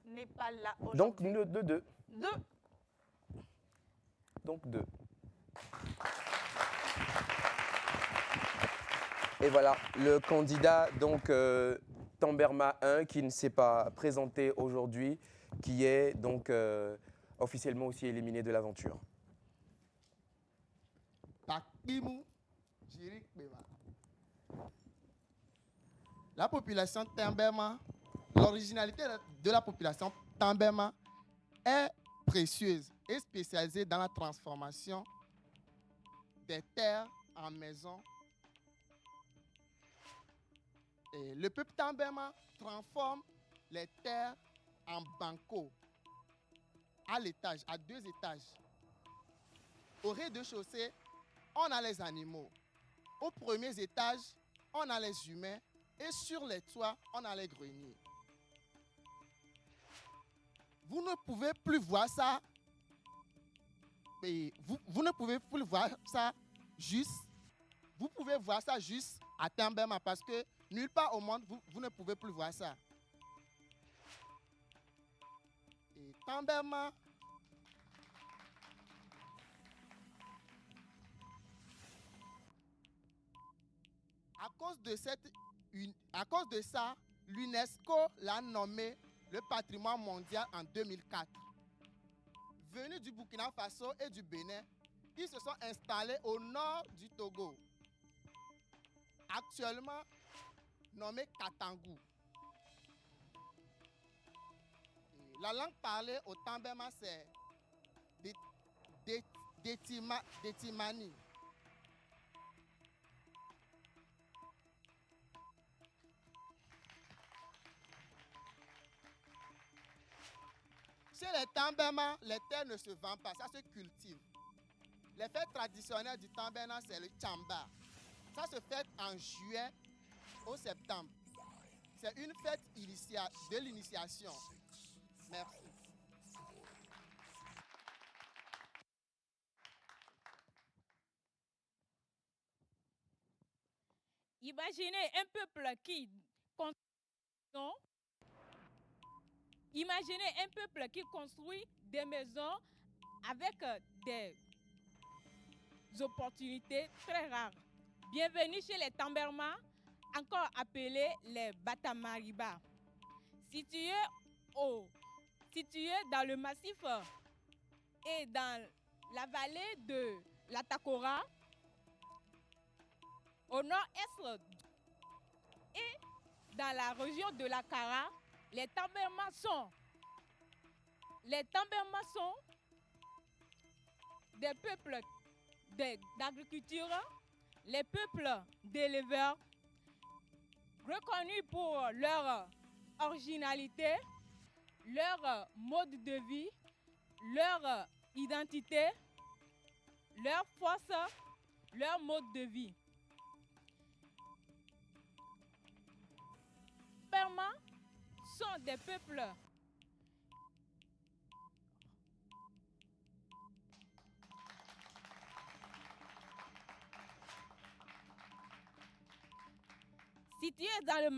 1 n'est pas là aujourd'hui. donc 2, 2. 2. Donc 2. Et voilà, le candidat donc Tamberma 1 qui ne s'est pas présenté aujourd'hui, qui est donc officiellement aussi éliminé de l'aventure. La population Tamberma, l'originalité de la population Tamberma est précieuse. est spécialisé dans la transformation des terres en maisons. Et le peuple Tambema transforme les terres en banco à l'étage, à 2 étages. Au rez-de-chaussée, on a les animaux. Aux premiers étages, on a les humains. Et sur les toits, on a les greniers. Vous ne pouvez plus voir ça. Vous ne pouvez plus voir ça juste. Vous pouvez voir ça juste à Tambema parce que nulle part au monde, vous ne pouvez plus voir ça. Et Tambema, à cause de ça, l'UNESCO l'a nommé le patrimoine mondial en 2004. Venus du Burkina Faso et du Bénin, ils se sont installés au nord du Togo, actuellement nommé Katangou. Et la langue parlée au Tambema, c'est Detimani. Chez les Tambema, les terres ne se vendent pas, ça se cultive. Les fêtes traditionnelles du Tambema, c'est le Tchamba. Ça se fête en juillet au septembre. C'est une fête de l'initiation. Merci. Imaginez un peuple qui construit des maisons avec des opportunités très rares. Bienvenue chez les Tambema, encore appelés les Batamariba. Situés dans le massif et dans la vallée de la Takora, au nord-est et dans la région de la Kara, les Tambema sont des peuples d'agriculture, les peuples d'éleveurs, reconnus pour leur originalité, leur mode de vie, leur identité, leur force, leur mode de vie. Les Tambema sont des peuples situés dans le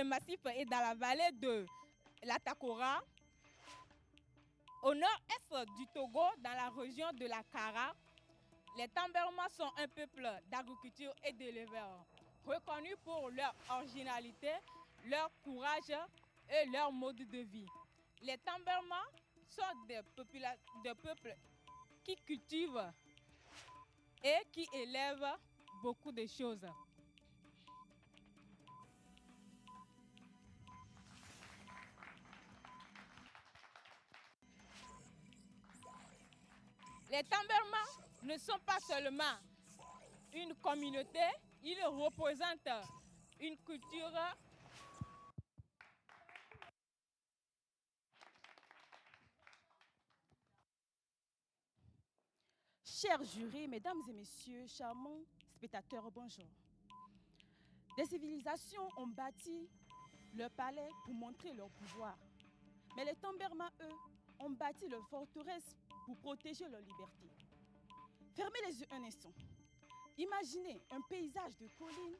massif et dans la vallée de la Takora, au nord-est du Togo, dans la région de la Kara. Les Tambema sont un peuple d'agriculture et d'éleveurs, reconnus pour leur originalité, leur courage et leur mode de vie. Les Tambema sont des peuples qui cultivent et qui élèvent beaucoup de choses. Les Tambema ne sont pas seulement une communauté, ils représentent une culture. Chers jurés, mesdames et messieurs, charmants spectateurs, bonjour. Des civilisations ont bâti leur palais pour montrer leur pouvoir. Mais les Tambema, eux, ont bâti leur forteresse pour protéger leur liberté. Fermez les yeux un instant. Imaginez un paysage de collines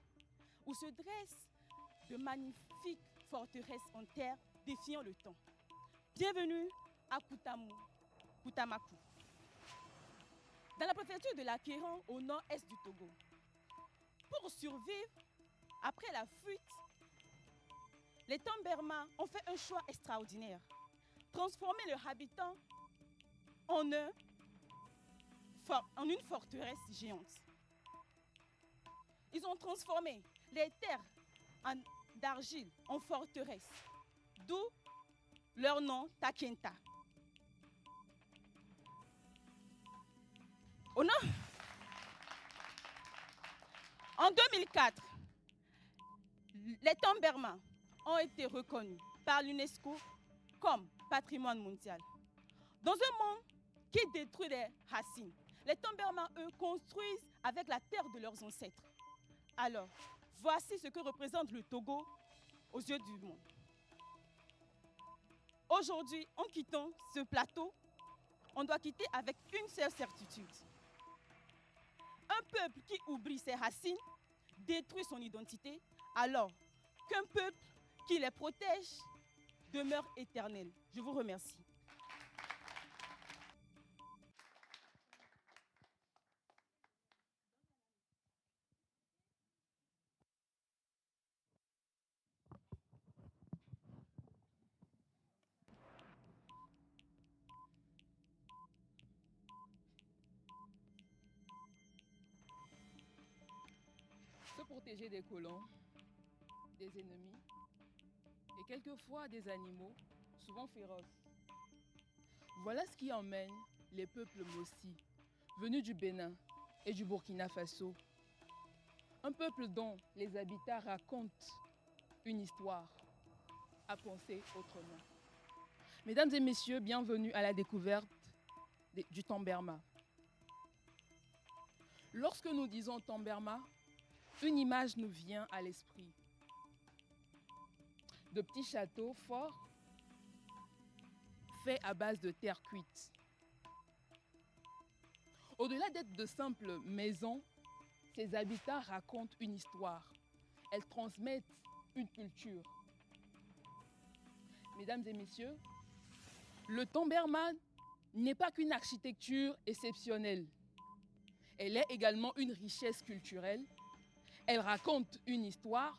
où se dressent de magnifiques forteresses en terre défiant le temps. Bienvenue à Koutamakou, dans la préfecture de l'Akéran, au nord-est du Togo. Pour survivre, après la fuite, les Tambema ont fait un choix extraordinaire. Transformer leurs habitants en une forteresse géante. Ils ont transformé les terres d'argile en forteresse, d'où leur nom Takenta. Oh non. En 2004, les Tambermas ont été reconnus par l'UNESCO comme patrimoine mondial. Dans un monde qui détruit les racines, les Tambermas, eux, construisent avec la terre de leurs ancêtres. Alors, voici ce que représente le Togo aux yeux du monde. Aujourd'hui, en quittant ce plateau, on doit quitter avec une seule certitude. Un peuple qui oublie ses racines détruit son identité, alors qu'un peuple qui les protège demeure éternel. Je vous remercie. Se protéger des colons, des ennemis et quelquefois des animaux, souvent féroces. Voilà ce qui emmène les peuples Mossi, venus du Bénin et du Burkina Faso. Un peuple dont les habitats racontent une histoire à penser autrement. Mesdames et messieurs, bienvenue à la découverte du Tamberma. Lorsque nous disons Tamberma, une image nous vient à l'esprit. De petits châteaux forts faits à base de terre cuite. Au-delà d'être de simples maisons, ces habitats racontent une histoire. Elles transmettent une culture. Mesdames et messieurs, le Tamberma n'est pas qu'une architecture exceptionnelle. Elle est également une richesse culturelle. Elle raconte une histoire.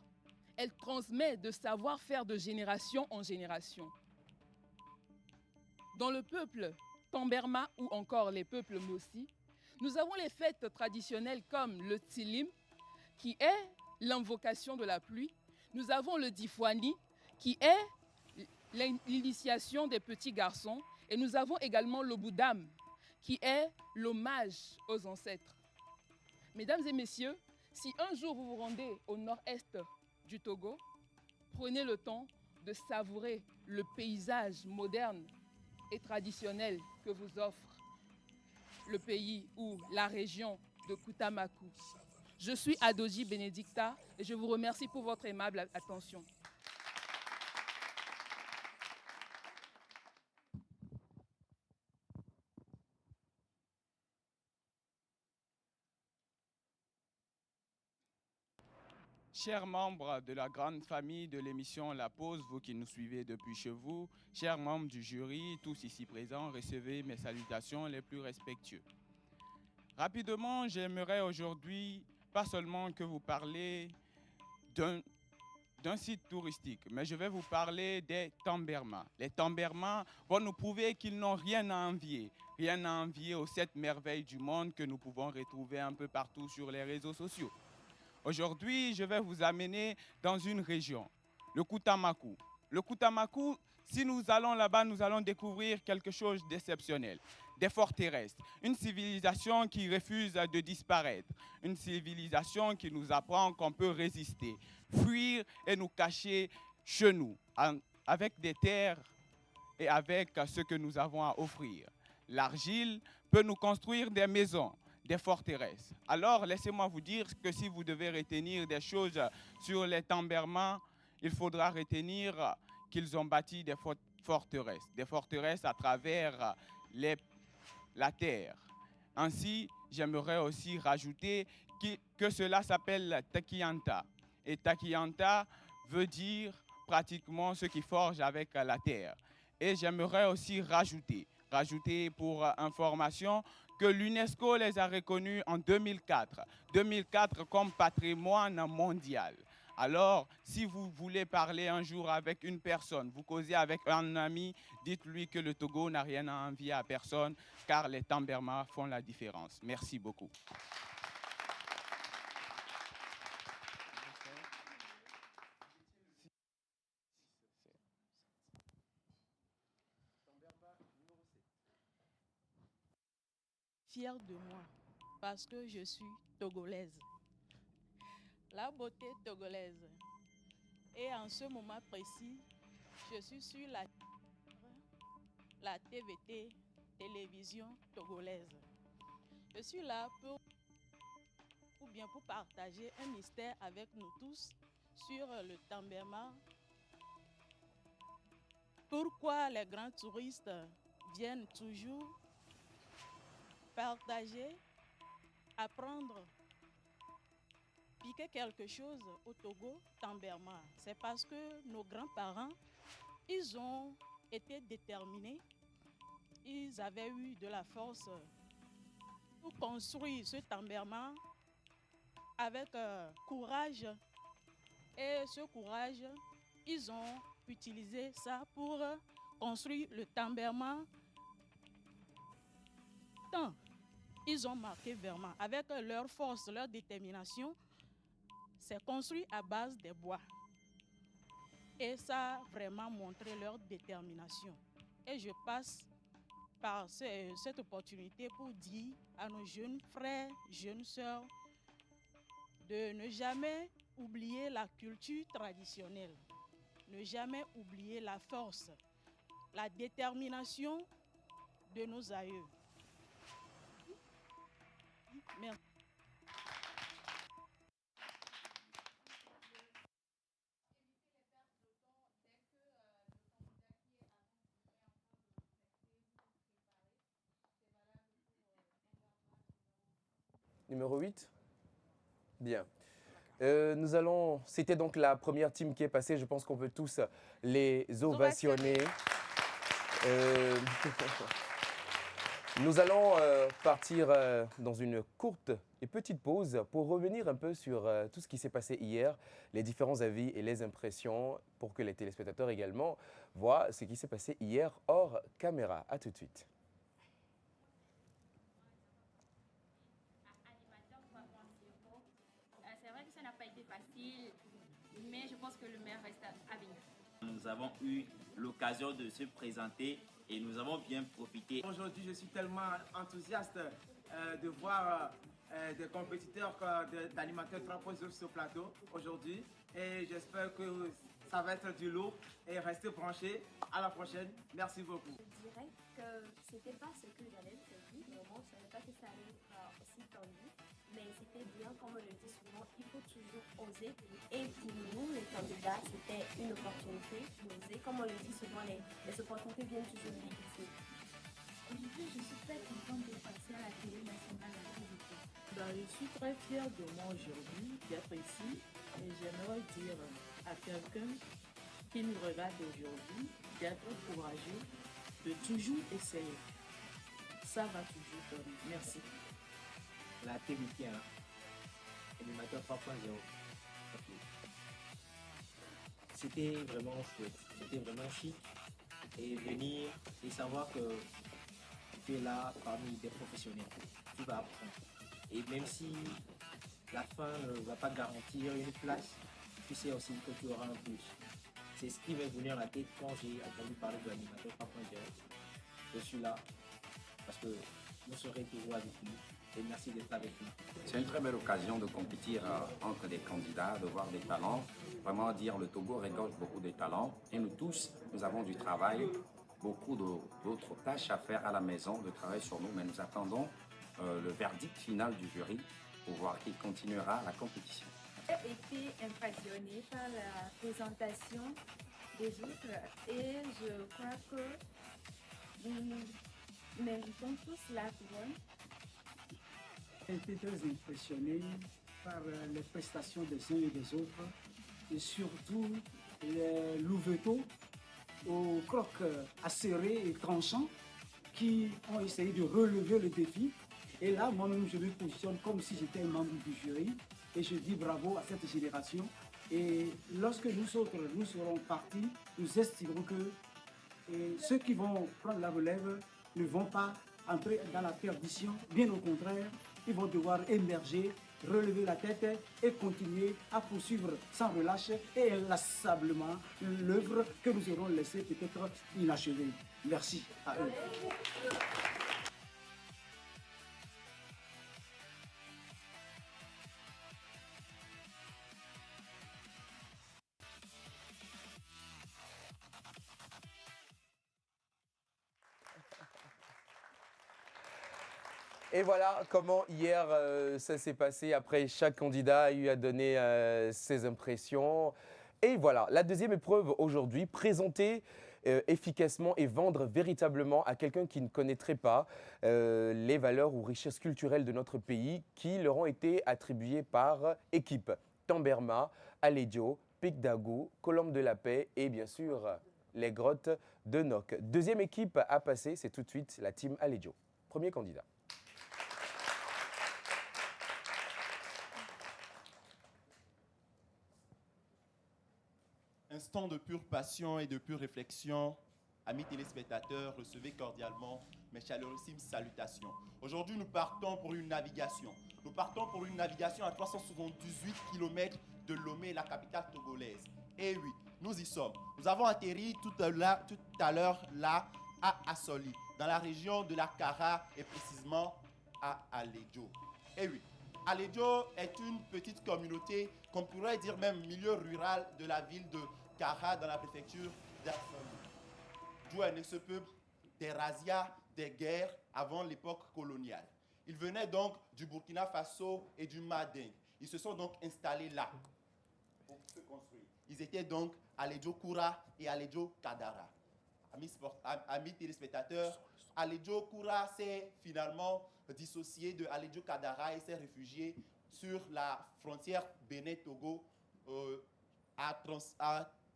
Elle transmet de savoir-faire de génération en génération. Dans le peuple Tamberma ou encore les peuples Mossi, nous avons les fêtes traditionnelles comme le Tsilim, qui est l'invocation de la pluie. Nous avons le Difwani, qui est l'initiation des petits garçons. Et nous avons également le Boudam, qui est l'hommage aux ancêtres. Mesdames et messieurs, si un jour vous vous rendez au nord-est du Togo, prenez le temps de savourer le paysage moderne et traditionnel que vous offre le pays ou la région de Koutamakou. Je suis Adoji Benedicta et je vous remercie pour votre aimable attention. Chers membres de la grande famille de l'émission La Pause, vous qui nous suivez depuis chez vous, chers membres du jury, tous ici présents, recevez mes salutations les plus respectueuses. Rapidement, j'aimerais aujourd'hui, pas seulement que vous parlez d'un site touristique, mais je vais vous parler des Tambermas. Les Tambermas vont nous prouver qu'ils n'ont rien à envier aux 7 merveilles du monde que nous pouvons retrouver un peu partout sur les réseaux sociaux. Aujourd'hui, je vais vous amener dans une région, le Koutamakou. Le Koutamakou, si nous allons là-bas, nous allons découvrir quelque chose d'exceptionnel. Des forteresses, une civilisation qui refuse de disparaître, une civilisation qui nous apprend qu'on peut résister, fuir et nous cacher chez nous, avec des terres et avec ce que nous avons à offrir. L'argile peut nous construire des maisons, des forteresses. Alors, laissez-moi vous dire que si vous devez retenir des choses sur les Tambermas, il faudra retenir qu'ils ont bâti des forteresses à travers la terre. Ainsi, j'aimerais aussi rajouter que cela s'appelle Takianta. Et Takianta veut dire pratiquement ce qui forge avec la terre. Et j'aimerais aussi rajouter pour information que l'UNESCO les a reconnus en 2004 comme patrimoine mondial. Alors, si vous voulez parler un jour avec une personne, vous causez avec un ami, dites-lui que le Togo n'a rien à envier à personne, car les Tambermas font la différence. Merci beaucoup. Fier de moi parce que je suis togolaise. La beauté togolaise. Et en ce moment précis, je suis sur la TVT, télévision togolaise. Je suis là pour partager un mystère avec nous tous sur le Tambema. Pourquoi les grands touristes viennent toujours partager, apprendre, piquer quelque chose au Togo, Tambema. C'est parce que nos grands-parents, ils ont été déterminés, ils avaient eu de la force pour construire ce Tambema avec courage. Et ce courage, ils ont utilisé ça pour construire le Tambema. Tant ils ont marqué vraiment avec leur force, leur détermination. C'est construit à base des bois. Et ça a vraiment montré leur détermination. Et je passe par cette opportunité pour dire à nos jeunes frères, jeunes sœurs, de ne jamais oublier la culture traditionnelle, ne jamais oublier la force, la détermination de nos aïeux. Merci. Numéro 8. Bien. C'était donc la première team qui est passée. Je pense qu'on peut tous les ovationner. Nous allons partir dans une courte et petite pause pour revenir un peu sur tout ce qui s'est passé hier, les différents avis et les impressions pour que les téléspectateurs également voient ce qui s'est passé hier hors caméra. À tout de suite. C'est vrai que ça n'a pas été facile, mais je pense que le meilleur reste à venir. Nous avons eu l'occasion de se présenter et nous avons bien profité. Aujourd'hui, je suis tellement enthousiaste de voir des compétiteurs, d'animateurs 3.0 sur ce plateau aujourd'hui. Et j'espère que ça va être du lourd et restez branchés. À la prochaine. Merci beaucoup. Je dirais que c'était pas ce que j'avais prévu. Vraiment, je ne savais pas que ça allait être aussi tendu. Mais c'était bien, comme on le dit souvent, il faut toujours oser. Et pour nous, les candidats, c'était une opportunité d'oser. Comme on le dit souvent, les opportunités viennent toujours difficiles. Aujourd'hui, je suis très contente de passer à la télé nationale à Kizito. Je suis très fière de moi aujourd'hui d'être ici et j'aimerais dire à quelqu'un qui nous regarde aujourd'hui d'être courageux, de toujours essayer. Ça va toujours donner. Merci. La TVT, animateur 3.0. C'était vraiment chouette, c'était vraiment chic. Et venir et savoir que tu es là parmi des professionnels, tu vas apprendre. Et même si la fin ne va pas garantir une place, tu sais aussi que tu auras un plus. C'est ce qui m'est venu à la tête quand j'ai entendu parler de l'animateur 3.0. Je suis là parce que vous serez toujours avec nous. Et merci d'être avec nous. C'est une très belle occasion de compétir entre des candidats, de voir des talents. Vraiment dire le Togo regorge beaucoup de talents. Et nous tous, nous avons du travail, beaucoup d'autres tâches à faire à la maison, de travail sur nous. Mais nous attendons le verdict final du jury pour voir qui continuera la compétition. J'ai été impressionnée par la présentation des autres et je crois que nous méritons tous la couronne. J'ai été très impressionné par les prestations des uns et des autres et surtout les louveteaux aux crocs acérés et tranchants qui ont essayé de relever le défi. Et là, moi-même, je me positionne comme si j'étais un membre du jury et je dis bravo à cette génération. Et lorsque nous autres, nous serons partis, nous estimerons que ceux qui vont prendre la relève ne vont pas entrer dans la perdition, bien au contraire. Ils vont devoir émerger, relever la tête et continuer à poursuivre sans relâche et inlassablement l'œuvre que nous aurons laissée peut-être inachevée. Merci à eux. Et voilà comment hier ça s'est passé. Après, chaque candidat a eu à donner ses impressions. Et voilà, la deuxième épreuve aujourd'hui, présenter efficacement et vendre véritablement à quelqu'un qui ne connaîtrait pas les valeurs ou richesses culturelles de notre pays qui leur ont été attribuées par équipe. Tamberma, Aledio, Pic d'Agou, Colombe de la Paix et bien sûr les grottes de Noc. Deuxième équipe à passer, c'est tout de suite la team Aledio. Premier candidat. Instant de pure passion et de pure réflexion, amis téléspectateurs, recevez cordialement mes chaleurissimes salutations. Aujourd'hui, nous partons pour une navigation. Nous partons pour une navigation à 378 km de Lomé, la capitale togolaise. Et oui, nous y sommes. Nous avons atterri tout à l'heure là à Assoli, dans la région de la Kara et précisément à Aledio. Et oui, Aledio est une petite communauté, qu'on pourrait dire même milieu rural de la ville de Kara dans la préfecture d'Assoli. D'où est né ce peuple? Des razzias, des guerres avant l'époque coloniale. Ils venaient donc du Burkina Faso et du Madin. Ils se sont donc installés là pour se construire. Ils étaient donc Aledio Koura et Aledio Kadara. Amis téléspectateurs, Aledio Koura s'est finalement dissocié de Aledio Kadara et s'est réfugié sur la frontière Bénin-Togo à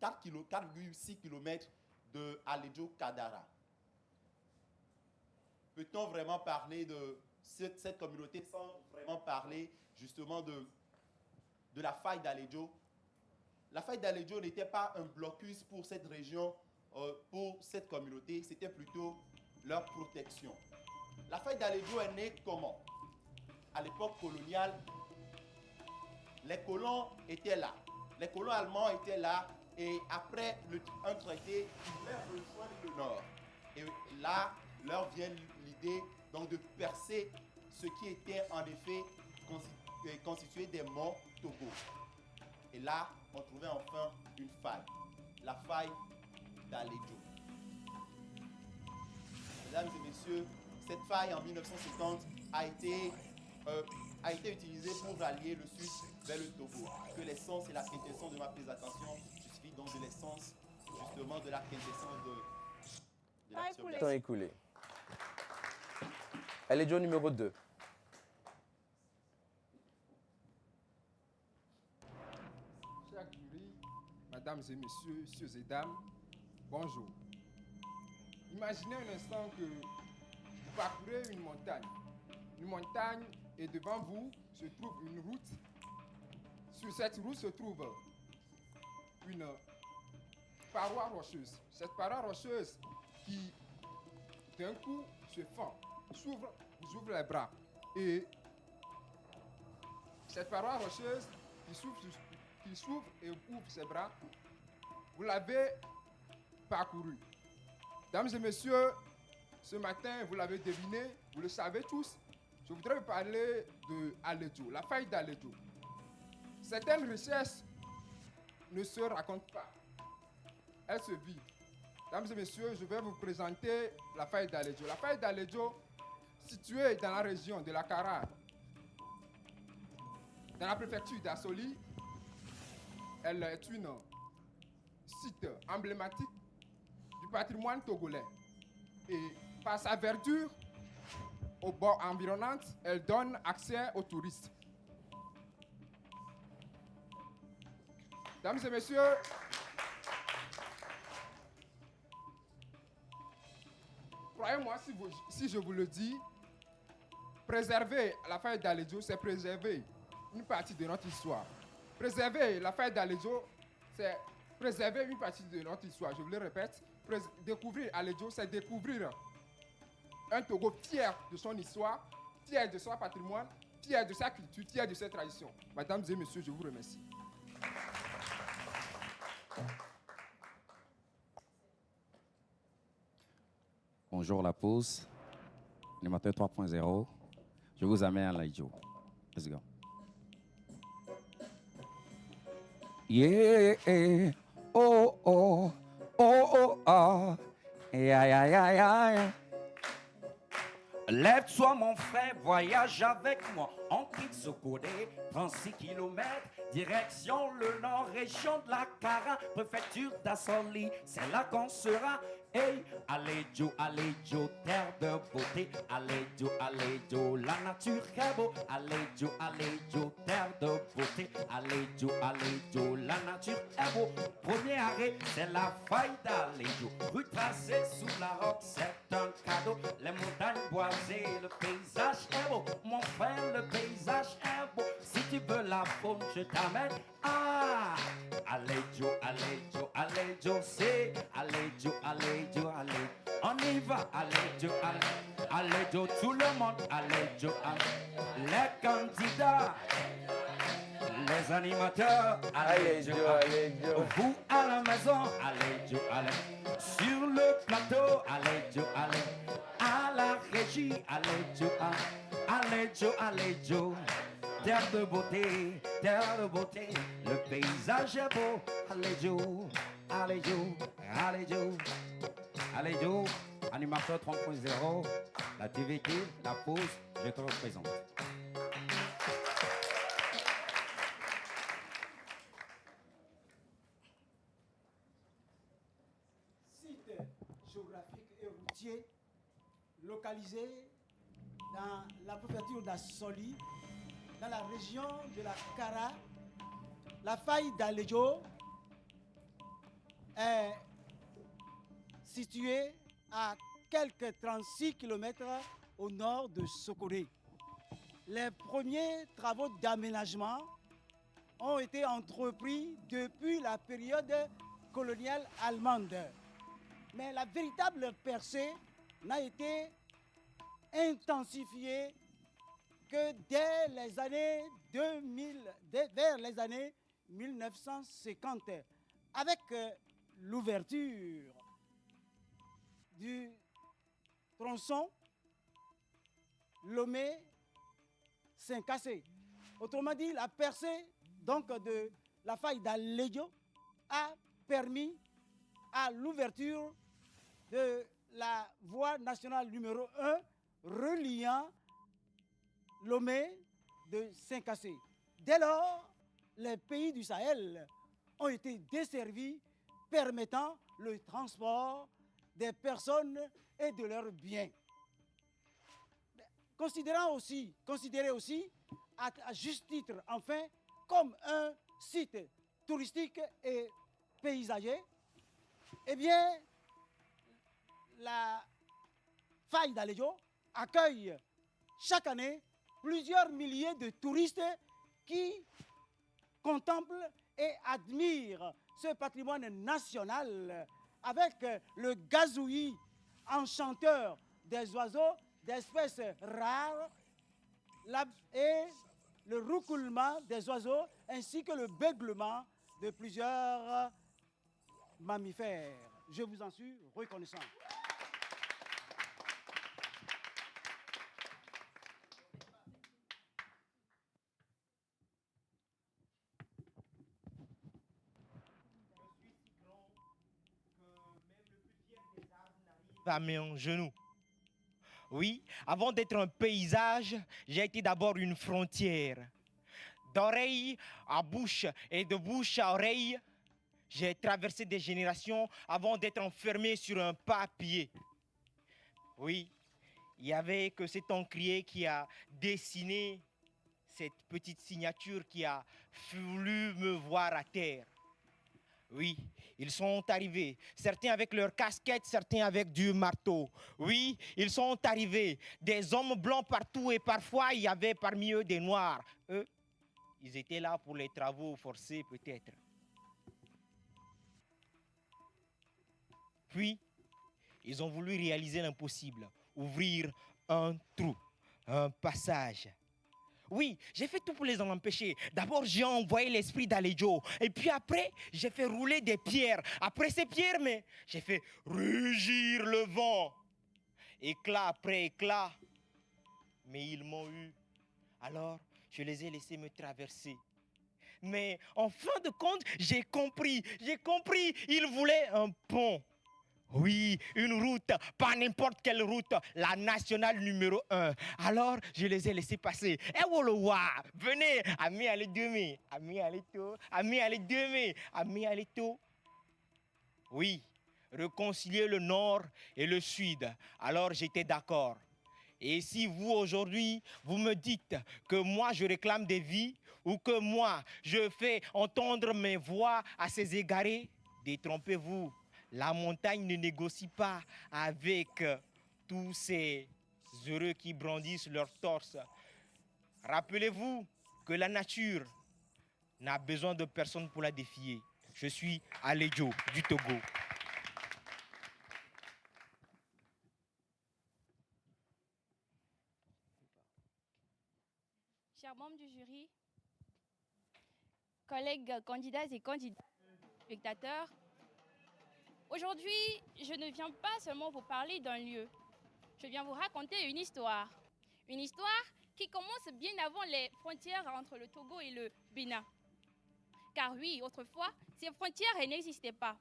4,6 km de Aledio Kadara. Peut-on vraiment parler de cette communauté sans vraiment parler justement de la faille d'Aledio? La faille d'Aledio n'était pas un blocus pour cette région, pour cette communauté, c'était plutôt leur protection. La faille d'Aledio est née comment? À l'époque coloniale, les colons étaient là. Les colons allemands étaient là et après un traité, ils voulaient rejoindre le nord. Et là, leur vient l'idée donc de percer ce qui était en effet constitué des monts Togo. Et là, on trouvait enfin une faille, la faille d'Aledio. Mesdames et messieurs, cette faille en 1950 a été utilisée pour rallier le sud vers le Togo. Que l'essence et la quintessence de ma présentation justifient donc de l'essence justement de la quintessence de l'action. Temps écoulé. Aledio numéro 2. Chers jurys, mesdames et messieurs, messieurs et dames, bonjour. Imaginez un instant que vous parcourez une montagne. Une montagne et devant vous se trouve une route. Sur cette route se trouve une paroi rocheuse. Cette paroi rocheuse qui d'un coup se fend, vous ouvre les bras. Et cette paroi rocheuse qui s'ouvre et ouvre ses bras, vous l'avez parcouru. Mesdames et messieurs, ce matin, vous l'avez deviné, vous le savez tous, je voudrais vous parler de Aledio, la faille d'Aledio. Certaines richesses ne se racontent pas, elles se vivent. Mesdames et messieurs, je vais vous présenter la faille d'Aledio. La faille d'Aledio, située dans la région de la Kara, dans la préfecture d'Assoli, elle est un site emblématique du patrimoine togolais. Et par sa verdure, au bord environnant, elle donne accès aux touristes. Mesdames et messieurs, croyez-moi si je vous le dis, préserver la faille d'Aledio, c'est préserver une partie de notre histoire. Préserver la faille d'Aledio, c'est préserver une partie de notre histoire. Je vous le répète, découvrir Aledio, c'est découvrir un Togo fier de son histoire, fier de son patrimoine, fier de sa culture, fier de ses traditions. Mesdames et messieurs, je vous remercie. Bonjour la pause, animateur 3.0. Je vous amène à Aledio. Let's go. Yeah, oh, oh, oh, oh, ah, yeah, yeah, yeah, yeah. Lève-toi mon frère, voyage avec moi. On quitte Sokodé, 36 km, direction le nord, région de la Cara, préfecture d'Assoli, c'est là qu'on sera. Hey, allez Joe, terre de beauté. Allez Joe, la nature est beau. Allez Joe, terre de beauté. Allez Joe, la nature est beau. Premier arrêt, c'est la faille d'Alejo. Rue tracée sous la roque, c'est un cadeau. Les montagnes boisées, le paysage est beau. Mon frère, le paysage est beau. Si tu veux la faune, je t'amène. Ah, allez Joe, c'est allez Joe, allez. On y va, allez Joe, tout le monde, allez Joe, les candidats, les animateurs, allez Joe, vous à la maison, allez Joe, sur le plateau, allez Joe, à la régie, allez Joe, terre de beauté, le paysage est beau, allez Joe, animateur 3.0, la TVT, la pause, je te représente. Site géographique et routier localisé dans la préfecture d'Assoli, dans la région de la Cara, la faille d'Alejo est située à quelques 36 km au nord de Sokodé. Les premiers travaux d'aménagement ont été entrepris depuis la période coloniale allemande. Mais la véritable percée n'a été intensifiée que dès les années 2000, vers les années 1950, avec l'ouverture du tronçon Lomé-Saint-Cassé. Autrement dit, la percée donc, de la faille d'Alejo a permis à l'ouverture de la voie nationale numéro 1 reliant Lomé de Saint-Cassé. Dès lors, les pays du Sahel ont été desservis, permettant le transport des personnes et de leurs biens. Considérez aussi, à juste titre, enfin, comme un site touristique et paysager, eh bien, la faille d'Alejo accueille chaque année plusieurs milliers de touristes qui contemplent et admirent ce patrimoine national avec le gazouillis enchanteur des oiseaux d'espèces rares et le roucoulement des oiseaux ainsi que le beuglement de plusieurs mammifères. Je vous en suis reconnaissant. À mes genoux. Oui, avant d'être un paysage, j'ai été d'abord une frontière. D'oreille à bouche et de bouche à oreille, j'ai traversé des générations avant d'être enfermé sur un papier. Oui, il n'y avait que cet encrier qui a dessiné cette petite signature qui a voulu me voir à terre. Oui, ils sont arrivés, certains avec leurs casquettes, certains avec du marteau. Oui, ils sont arrivés, des hommes blancs partout et parfois il y avait parmi eux des noirs. Eux, ils étaient là pour les travaux forcés peut-être. Puis, ils ont voulu réaliser l'impossible, ouvrir un trou, un passage. Oui, j'ai fait tout pour les en empêcher. D'abord, j'ai envoyé l'esprit d'Alejo. Et puis après, j'ai fait rouler des pierres. Après ces pierres, mais j'ai fait rugir le vent. Éclat après éclat. Mais ils m'ont eu. Alors, je les ai laissés me traverser. Mais en fin de compte, j'ai compris. Ils voulaient un pont. Oui, une route, pas n'importe quelle route, la nationale numéro 1. Alors, je les ai laissés passer. Eh, Wolowa, venez, ami allez demain, ami allez tôt, ami allez demain, ami allez tôt. Oui, réconcilier le nord et le sud. Alors, j'étais d'accord. Et si vous, aujourd'hui, vous me dites que moi, je réclame des vies ou que moi, je fais entendre mes voix à ces égarés, détrompez-vous. La montagne ne négocie pas avec tous ces heureux qui brandissent leur torse. Rappelez-vous que la nature n'a besoin de personne pour la défier. Je suis Aledjo du Togo. Chers membres du jury, collègues candidats et candidats, spectateurs, aujourd'hui, je ne viens pas seulement vous parler d'un lieu, je viens vous raconter une histoire. Une histoire qui commence bien avant les frontières entre le Togo et le Bénin. Car oui, autrefois, ces frontières n'existaient pas.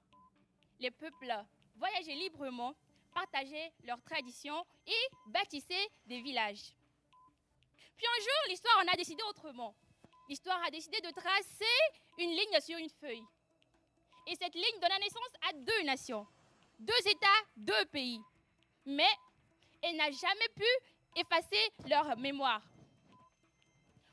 Les peuples voyageaient librement, partageaient leurs traditions et bâtissaient des villages. Puis un jour, l'histoire en a décidé autrement. L'histoire a décidé de tracer une ligne sur une feuille. Et cette ligne donna naissance à deux nations, deux États, deux pays. Mais elle n'a jamais pu effacer leur mémoire.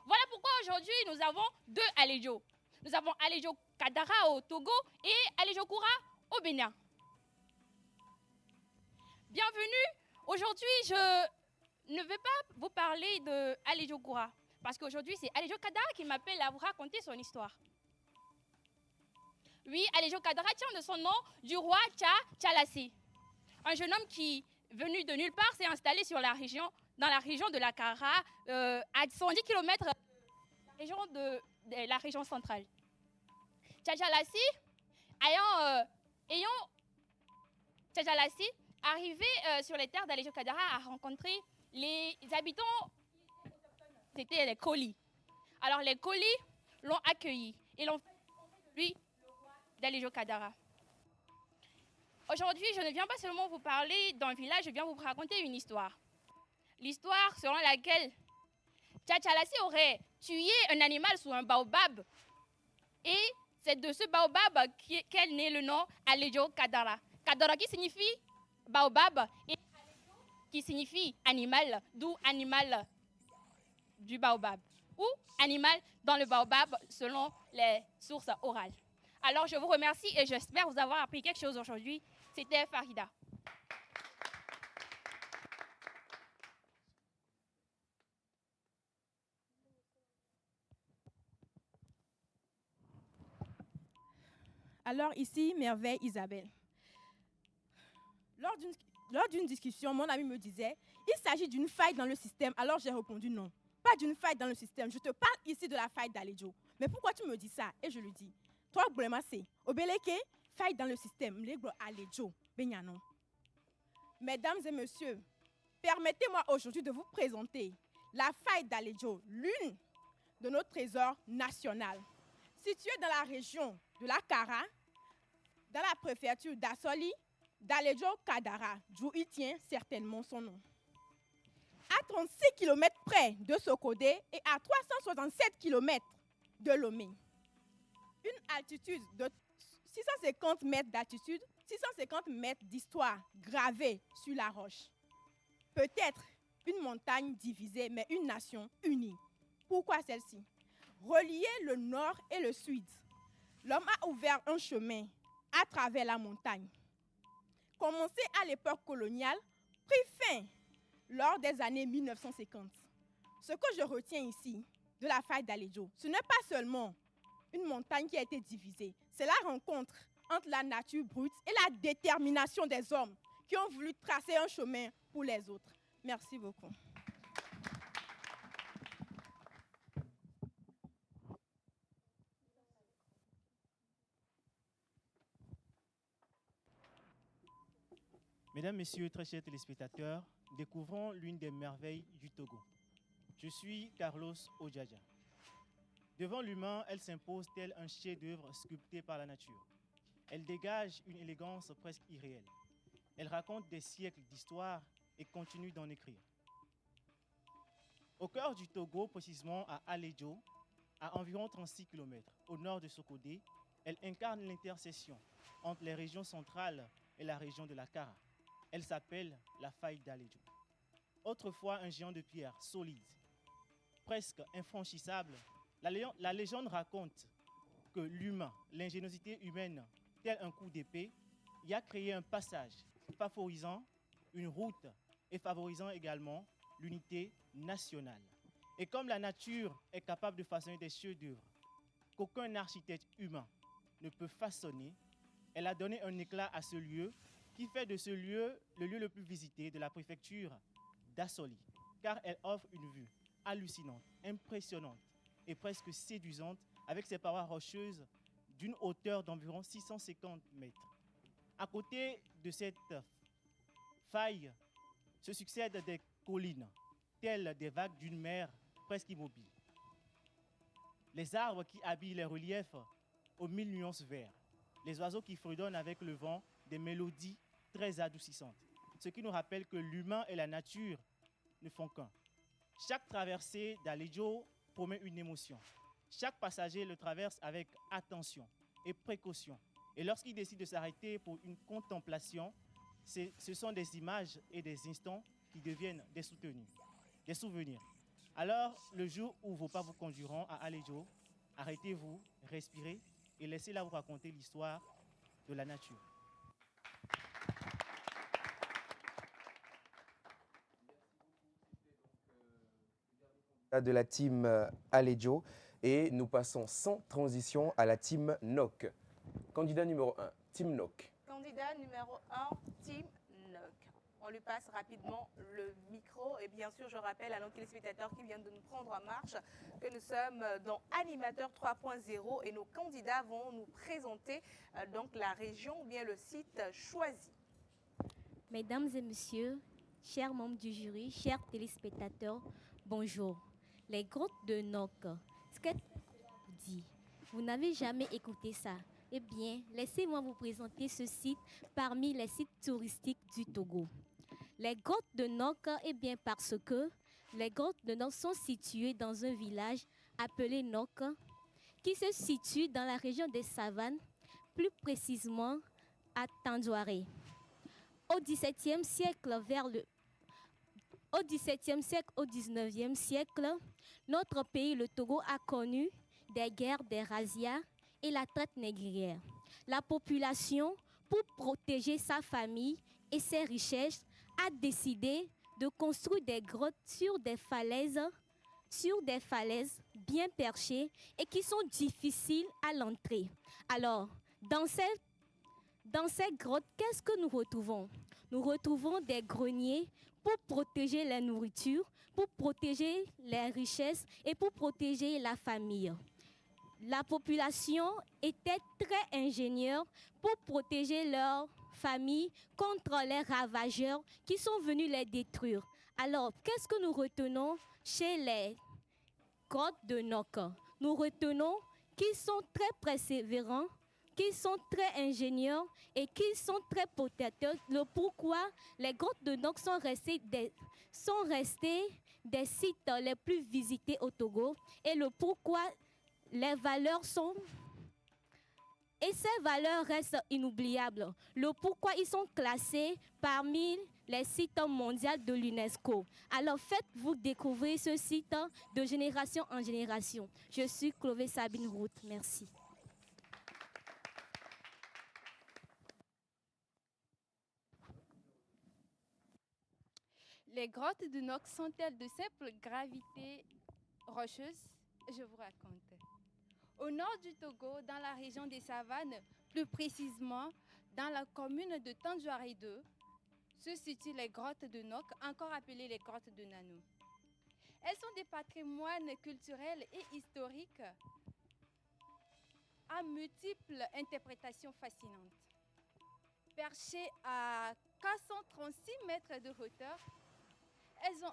Voilà pourquoi aujourd'hui, nous avons deux Aledjo. Nous avons Aledjo Kadara au Togo et Aledjo Koura au Bénin. Bienvenue. Aujourd'hui, je ne vais pas vous parler de Aledjo Koura, parce qu'aujourd'hui, c'est Aledjo Kadara qui m'appelle à vous raconter son histoire. Oui, Aledjo Kadara tient de son nom du roi Tchalassi, un jeune homme qui, venu de nulle part, s'est installé dans la région de la Kara, à 110 km de la région centrale. Tchalassi, Tchalassi, arrivé sur les terres d'Aledjo Kadara, a rencontré les habitants, c'était les Koli. Alors les Koli l'ont accueilli et l'ont fait lui d'Aledjo Kadara. Aujourd'hui, je ne viens pas seulement vous parler d'un village, je viens vous raconter une histoire. L'histoire selon laquelle Tchalassi aurait tué un animal sous un baobab. Et c'est de ce baobab qu'est né le nom Aledjo Kadara. Kadara qui signifie baobab et qui signifie animal, d'où animal du baobab. Ou animal dans le baobab selon les sources orales. Alors je vous remercie et j'espère vous avoir appris quelque chose aujourd'hui. C'était Farida. Alors ici, Merveille Isabelle. Lors d'une discussion, mon ami me disait, il s'agit d'une faille dans le système. Alors j'ai répondu non, pas d'une faille dans le système. Je te parle ici de la faille d'Aledjo. Mais pourquoi tu me dis ça? Et je lui dis, toi, vraiment, c'est Obeleke, faille dans le système. L'églo Aledjo, Benyanon. Mesdames et messieurs, permettez-moi aujourd'hui de vous présenter la faille d'Aledjo, l'une de nos trésors nationaux. Située dans la région de la Kara, dans la préfecture d'Assoli, d'Aledjo Kadara, d'où il tient certainement son nom. À 36 km près de Sokodé et à 367 km de Lomé. Une altitude de 650 mètres d'altitude, 650 mètres d'histoire gravée sur la roche. Peut-être une montagne divisée, mais une nation unie. Pourquoi celle-ci? Relier le nord et le sud. L'homme a ouvert un chemin à travers la montagne. Commencé à l'époque coloniale, pris fin lors des années 1950. Ce que je retiens ici de la faille d'Aledjo, ce n'est pas seulement une montagne qui a été divisée, c'est la rencontre entre la nature brute et la détermination des hommes qui ont voulu tracer un chemin pour les autres. Merci beaucoup. Mesdames, Messieurs, très chers téléspectateurs, découvrons l'une des merveilles du Togo. Je suis Carlos Odjaja. Devant l'humain, elle s'impose tel un chef-d'œuvre sculpté par la nature. Elle dégage une élégance presque irréelle. Elle raconte des siècles d'histoire et continue d'en écrire. Au cœur du Togo, précisément à Alédio, à environ 36 km au nord de Sokodé, elle incarne l'intersection entre les régions centrales et la région de la Kara. Elle s'appelle la faille d'Alédio. Autrefois un géant de pierre solide, presque infranchissable, la légende raconte que l'humain, l'ingéniosité humaine, tel un coup d'épée, y a créé un passage favorisant une route et favorisant également l'unité nationale. Et comme la nature est capable de façonner des chefs-d'œuvre qu'aucun architecte humain ne peut façonner, elle a donné un éclat à ce lieu qui fait de ce lieu le lieu le plus visité de la préfecture d'Assoli, car elle offre une vue hallucinante, impressionnante et presque séduisante avec ses parois rocheuses d'une hauteur d'environ 650 mètres. À côté de cette faille se succèdent des collines, telles des vagues d'une mer presque immobile. Les arbres qui habillent les reliefs aux 1000 nuances verts, les oiseaux qui fredonnent avec le vent des mélodies très adoucissantes, ce qui nous rappelle que l'humain et la nature ne font qu'un. Chaque traversée d'Alédio promet une émotion. Chaque passager le traverse avec attention et précaution. Et lorsqu'il décide de s'arrêter pour une contemplation, ce sont des images et des instants qui deviennent des souvenirs. Alors, le jour où vos pas vous conduiront à Alédio, arrêtez-vous, respirez et laissez-la vous raconter l'histoire de la nature. De la team Alédio et nous passons sans transition à la team NOC. Candidat numéro 1, team NOC. Candidat numéro 1, team NOC. On lui passe rapidement le micro et bien sûr je rappelle à nos téléspectateurs qui viennent de nous prendre en marche que nous sommes dans Animateur 3.0 et nos candidats vont nous présenter donc la région ou bien le site choisi. Mesdames et messieurs, chers membres du jury, chers téléspectateurs, bonjour. Les grottes de Noc, ce que vous dit, vous n'avez jamais écouté ça. Eh bien, laissez-moi vous présenter ce site parmi les sites touristiques du Togo. Les grottes de Noc, eh bien parce que les grottes de Noc sont situées dans un village appelé Noc, qui se situe dans la région des Savanes, plus précisément à Tandouaré. Au XVIIe siècle, au XIXe siècle, notre pays, le Togo, a connu des guerres, des razzias et la traite négrière. La population, pour protéger sa famille et ses richesses, a décidé de construire des grottes sur des falaises bien perchées et qui sont difficiles à l'entrée. Alors, dans ces grottes, qu'est-ce que nous retrouvons? Nous retrouvons des greniers pour protéger la nourriture, pour protéger les richesses et pour protéger la famille. La population était très ingénieure pour protéger leur famille contre les ravageurs qui sont venus les détruire. Alors, qu'est-ce que nous retenons chez les grottes de Noc? Nous retenons qu'ils sont très persévérants, qui sont très ingénieurs et qui sont très protecteurs. Le pourquoi les grottes de Noc sont restées des sites les plus visités au Togo et le pourquoi les valeurs sont... Et ces valeurs restent inoubliables. Le pourquoi ils sont classés parmi les sites mondiaux de l'UNESCO. Alors faites-vous découvrir ce site de génération en génération. Je suis Chloé Sabine Route. Merci. Les grottes de Noc sont-elles de simple gravité rocheuse? Je vous raconte. Au nord du Togo, dans la région des Savanes, plus précisément dans la commune de Tandouaré 2, se situent les grottes de Noc, encore appelées les grottes de Nanou. Elles sont des patrimoines culturels et historiques à multiples interprétations fascinantes. Perchées à 436 mètres de hauteur, elles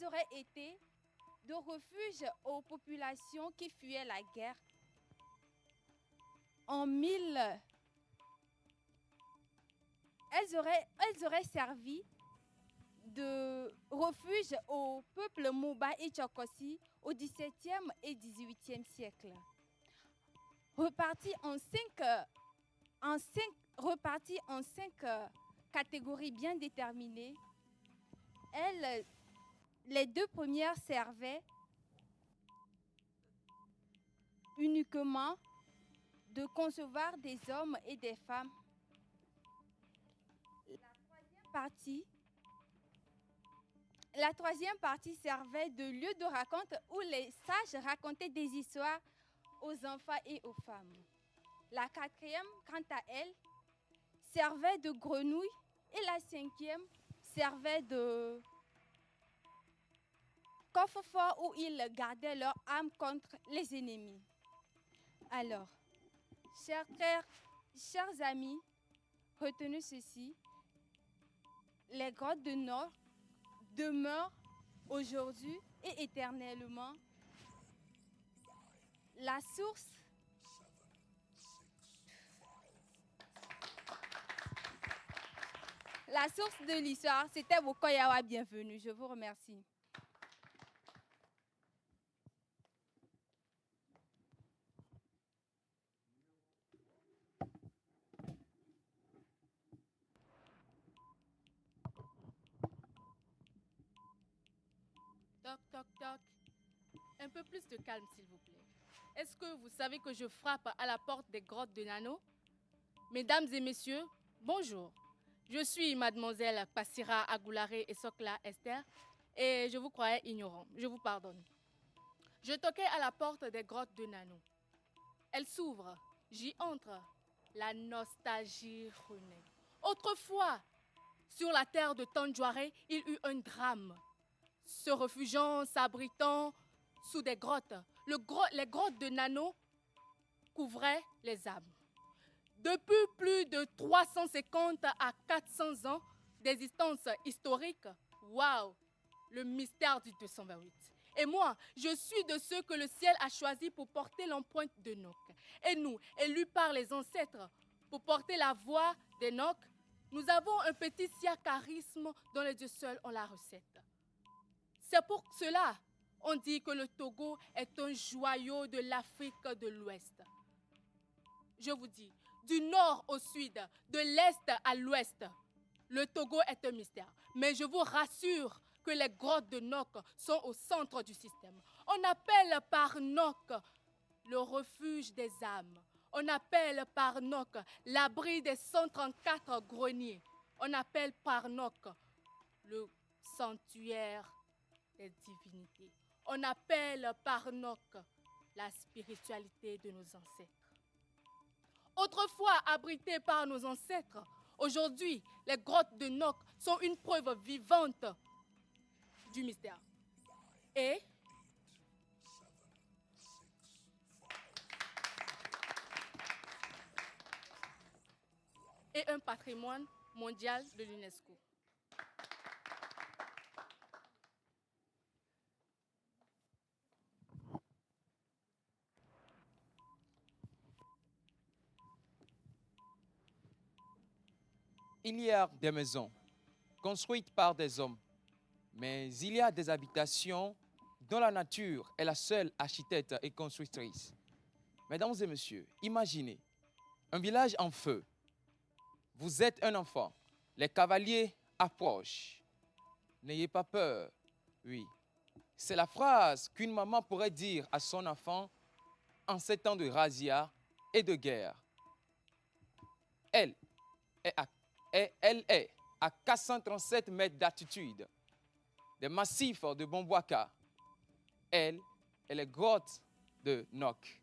auraient été de refuge aux populations qui fuyaient la guerre en elles auraient servi de refuge au peuple Moba et Tchokossi au XVIIe et XVIIIe siècle. Reparties en cinq catégories bien déterminées, les deux premières servaient uniquement de concevoir des hommes et des femmes. La troisième partie servait de lieu de raconte où les sages racontaient des histoires aux enfants et aux femmes. La quatrième, quant à elle, servait de grenouille et la cinquième servait de coffre-fort où ils gardaient leur âme contre les ennemis. Alors, chers frères, chers amis, retenez ceci, les grottes de Nord demeurent aujourd'hui et éternellement la source de l'histoire. C'était Bokoyawa, bienvenue. Je vous remercie. Toc, toc, toc. Un peu plus de calme, s'il vous plaît. Est-ce que vous savez que je frappe à la porte des grottes de Nano? Mesdames et messieurs, bonjour. Je suis mademoiselle Passira Agoulare et Sokla Esther et je vous croyais ignorant. Je vous pardonne. Je toquais à la porte des grottes de Nano. Elle s'ouvre. J'y entre. La nostalgie renaît. Autrefois, sur la terre de Tandjouare, il eut un drame. Se réfugiant, s'abritant sous des grottes, les grottes de Nano couvraient les âmes. Depuis plus de 350 à 400 ans d'existence historique, waouh, le mystère du 228. Et moi, je suis de ceux que le ciel a choisi pour porter l'empreinte de Noc. Et nous, élus par les ancêtres, pour porter la voix d'Enoch, nous avons un petit charisme dont les dieux seuls ont la recette. C'est pour cela on dit que le Togo est un joyau de l'Afrique de l'Ouest. Je vous dis, du nord au sud, de l'est à l'ouest, le Togo est un mystère. Mais je vous rassure que les grottes de Noc sont au centre du système. On appelle par Noc le refuge des âmes. On appelle par Noc l'abri des 134 greniers. On appelle par Noc le sanctuaire des divinités. On appelle par Noc la spiritualité de nos ancêtres. Autrefois abritées par nos ancêtres, aujourd'hui, les grottes de Noc sont une preuve vivante du mystère. Et un patrimoine mondial de l'UNESCO. Il y a des maisons construites par des hommes, mais il y a des habitations dont la nature est la seule architecte et constructrice. Mesdames et messieurs, imaginez un village en feu. Vous êtes un enfant, les cavaliers approchent. N'ayez pas peur, oui. C'est la phrase qu'une maman pourrait dire à son enfant en ces temps de razzia et de guerre. Elle est à 437 mètres d'altitude des massifs de Bombouaka. Elle est les grottes de Noc,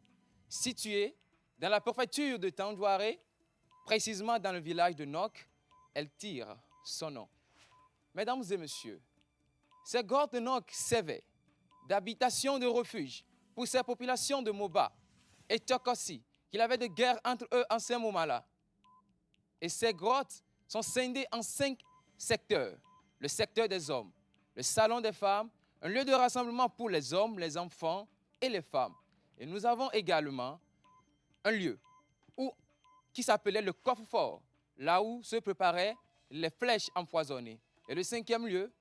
situées dans la préfecture de Tandjouare, précisément dans le village de Noc. Elle tire son nom. Mesdames et messieurs, ces grottes de Noc servaient d'habitation de refuge pour ces populations de Moba et Tokossi, qu'il y avait de guerre entre eux en ce moment-là. Et ces grottes sont scindées en 5 secteurs. Le secteur des hommes, le salon des femmes, un lieu de rassemblement pour les hommes, les enfants et les femmes. Et nous avons également un lieu qui s'appelait le coffre-fort. là où se préparaient les flèches empoisonnées. Et le 5e lieu,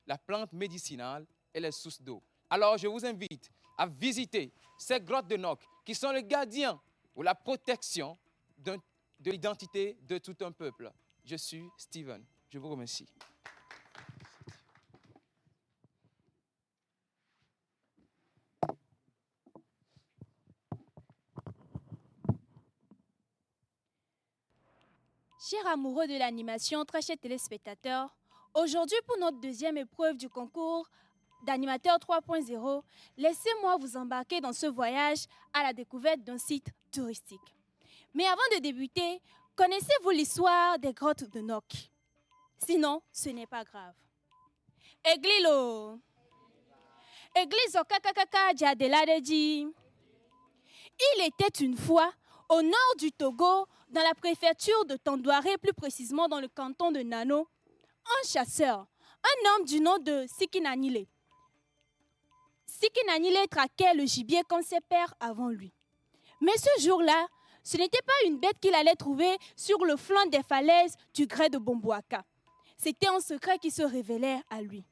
la plante médicinale et les sources d'eau. Alors, je vous invite à visiter ces grottes de Noc qui sont les gardiens ou la protection de l'identité de tout un peuple. Je suis Steven. Je vous remercie. Chers amoureux de l'animation, très chers téléspectateurs, aujourd'hui pour notre deuxième épreuve du concours d'animateur 3.0, laissez-moi vous embarquer dans ce voyage à la découverte d'un site touristique. Mais avant de débuter, connaissez-vous l'histoire des grottes de Noc? Sinon, ce n'est pas grave. Eglilo. Egliso kakakaka djadeladeji. Il était une fois au nord du Togo, dans la préfecture de Tandouaré, plus précisément dans le canton de Nano, un chasseur, un homme du nom de Sikinanile. Sikinanile traquait le gibier comme ses pères avant lui. Mais ce jour-là, ce n'était pas une bête qu'il allait trouver sur le flanc des falaises du grès de Bombouaka. C'était un secret qui se révélait à lui.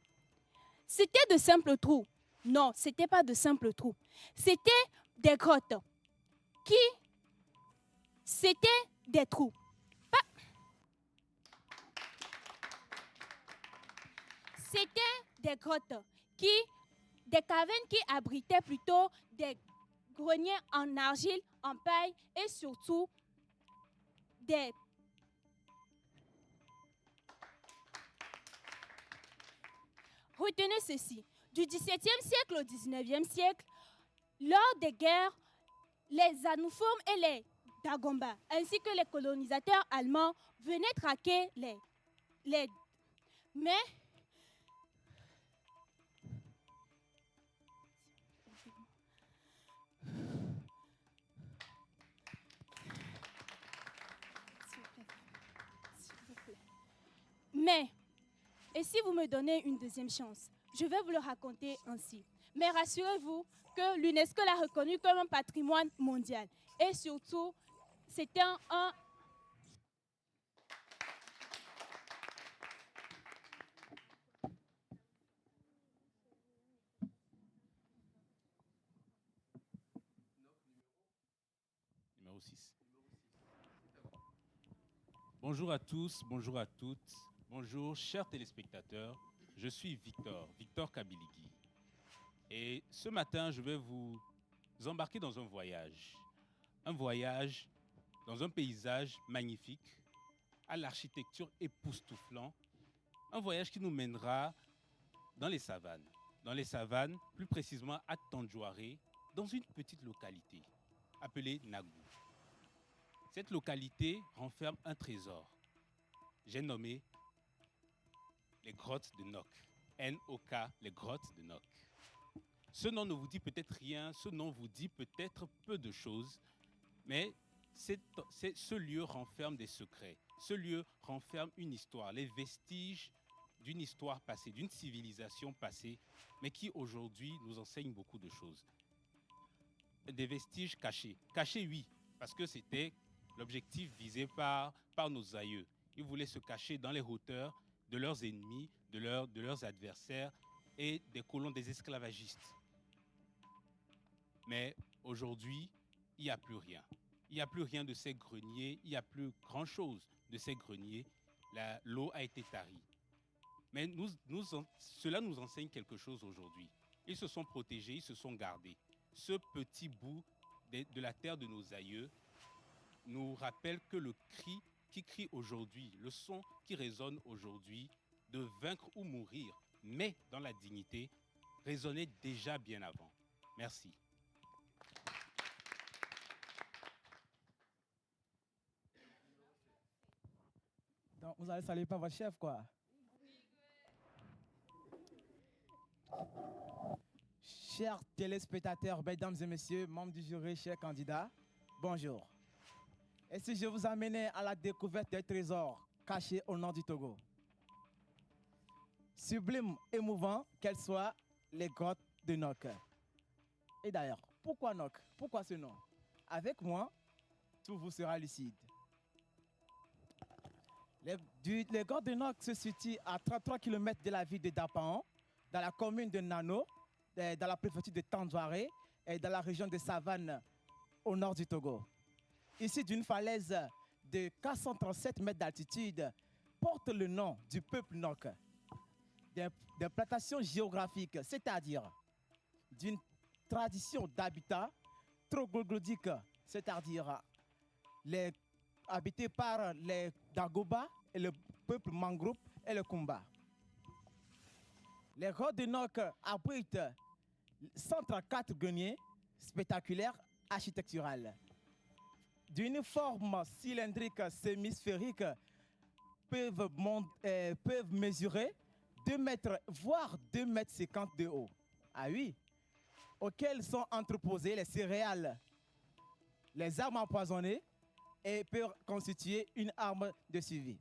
C'était de simples trous. Non, ce n'était pas de simples trous. C'était des grottes C'était des trous. C'était des grottes des cavernes qui abritaient plutôt des greniers en argile, en paille et surtout des Retenez ceci, du XVIIe siècle au XIXe siècle, lors des guerres, les Anouformes et les Dagomba, ainsi que les colonisateurs allemands, venaient traquer les... Mais... et si vous me donnez une deuxième chance, je vais vous le raconter ainsi. Mais rassurez-vous que l'UNESCO l'a reconnu comme un patrimoine mondial. Et surtout, c'était un Numéro 6. Bonjour à tous, bonjour à toutes. Bonjour, chers téléspectateurs. Je suis Victor Kabiligui. Et ce matin, je vais vous embarquer dans un voyage. Un voyage dans un paysage magnifique, à l'architecture époustouflante. Un voyage qui nous mènera dans les savanes. Dans les savanes, plus précisément à Tandjouaré, dans une petite localité appelée Nagou. Cette localité renferme un trésor. J'ai nommé les grottes de Noc. N-O-K, les grottes de Noc. Ce nom ne vous dit peut-être rien, ce nom vous dit peut-être peu de choses, mais ce lieu renferme des secrets. Ce lieu renferme une histoire, les vestiges d'une histoire passée, d'une civilisation passée, mais qui aujourd'hui nous enseigne beaucoup de choses. Des vestiges cachés. Cachés, oui, parce que c'était l'objectif visé par nos aïeux. Ils voulaient se cacher dans les hauteurs de leurs ennemis, de leurs adversaires et des colons, des esclavagistes. Mais aujourd'hui, il n'y a plus rien. Il n'y a plus rien de ces greniers, il n'y a plus grand-chose de ces greniers. L'eau a été tarie. Mais cela nous enseigne quelque chose aujourd'hui. Ils se sont protégés, ils se sont gardés. Ce petit bout de la terre de nos aïeux nous rappelle que le cri qui crie aujourd'hui, le son qui résonne aujourd'hui, de vaincre ou mourir, mais dans la dignité, résonnait déjà bien avant. Merci. Donc, vous allez saluer pas votre chef, quoi. Chers téléspectateurs, mesdames et messieurs, membres du jury, chers candidats, bonjour. Et si je vous amenais à la découverte des trésors cachés au nord du Togo? Sublime, émouvant qu'elles soient, les grottes de Noc. Et d'ailleurs, pourquoi Noc? Pourquoi ce nom? Avec moi, tout vous sera lucide. Les Gordes de Noc se situent à 33 km de la ville de Dapaon, dans la commune de Nano, dans la préfecture de Tandouaré et dans la région de Savane, au nord du Togo. Ici, d'une falaise de 437 mètres d'altitude, porte le nom du peuple Noc, d'implantation géographique, c'est-à-dire d'une tradition d'habitat troglodytique, c'est-à-dire habité par les Dagoba et le peuple Mangroup et le Kumba. Les Gordes de Noc abritent 134 greniers spectaculaires architecturales. D'une forme cylindrique semi-sphérique, peuvent mesurer 2 mètres, voire 2 mètres 50 de haut. Ah oui, auxquels sont entreposées les céréales, les armes empoisonnées et peuvent constituer une arme de suivi.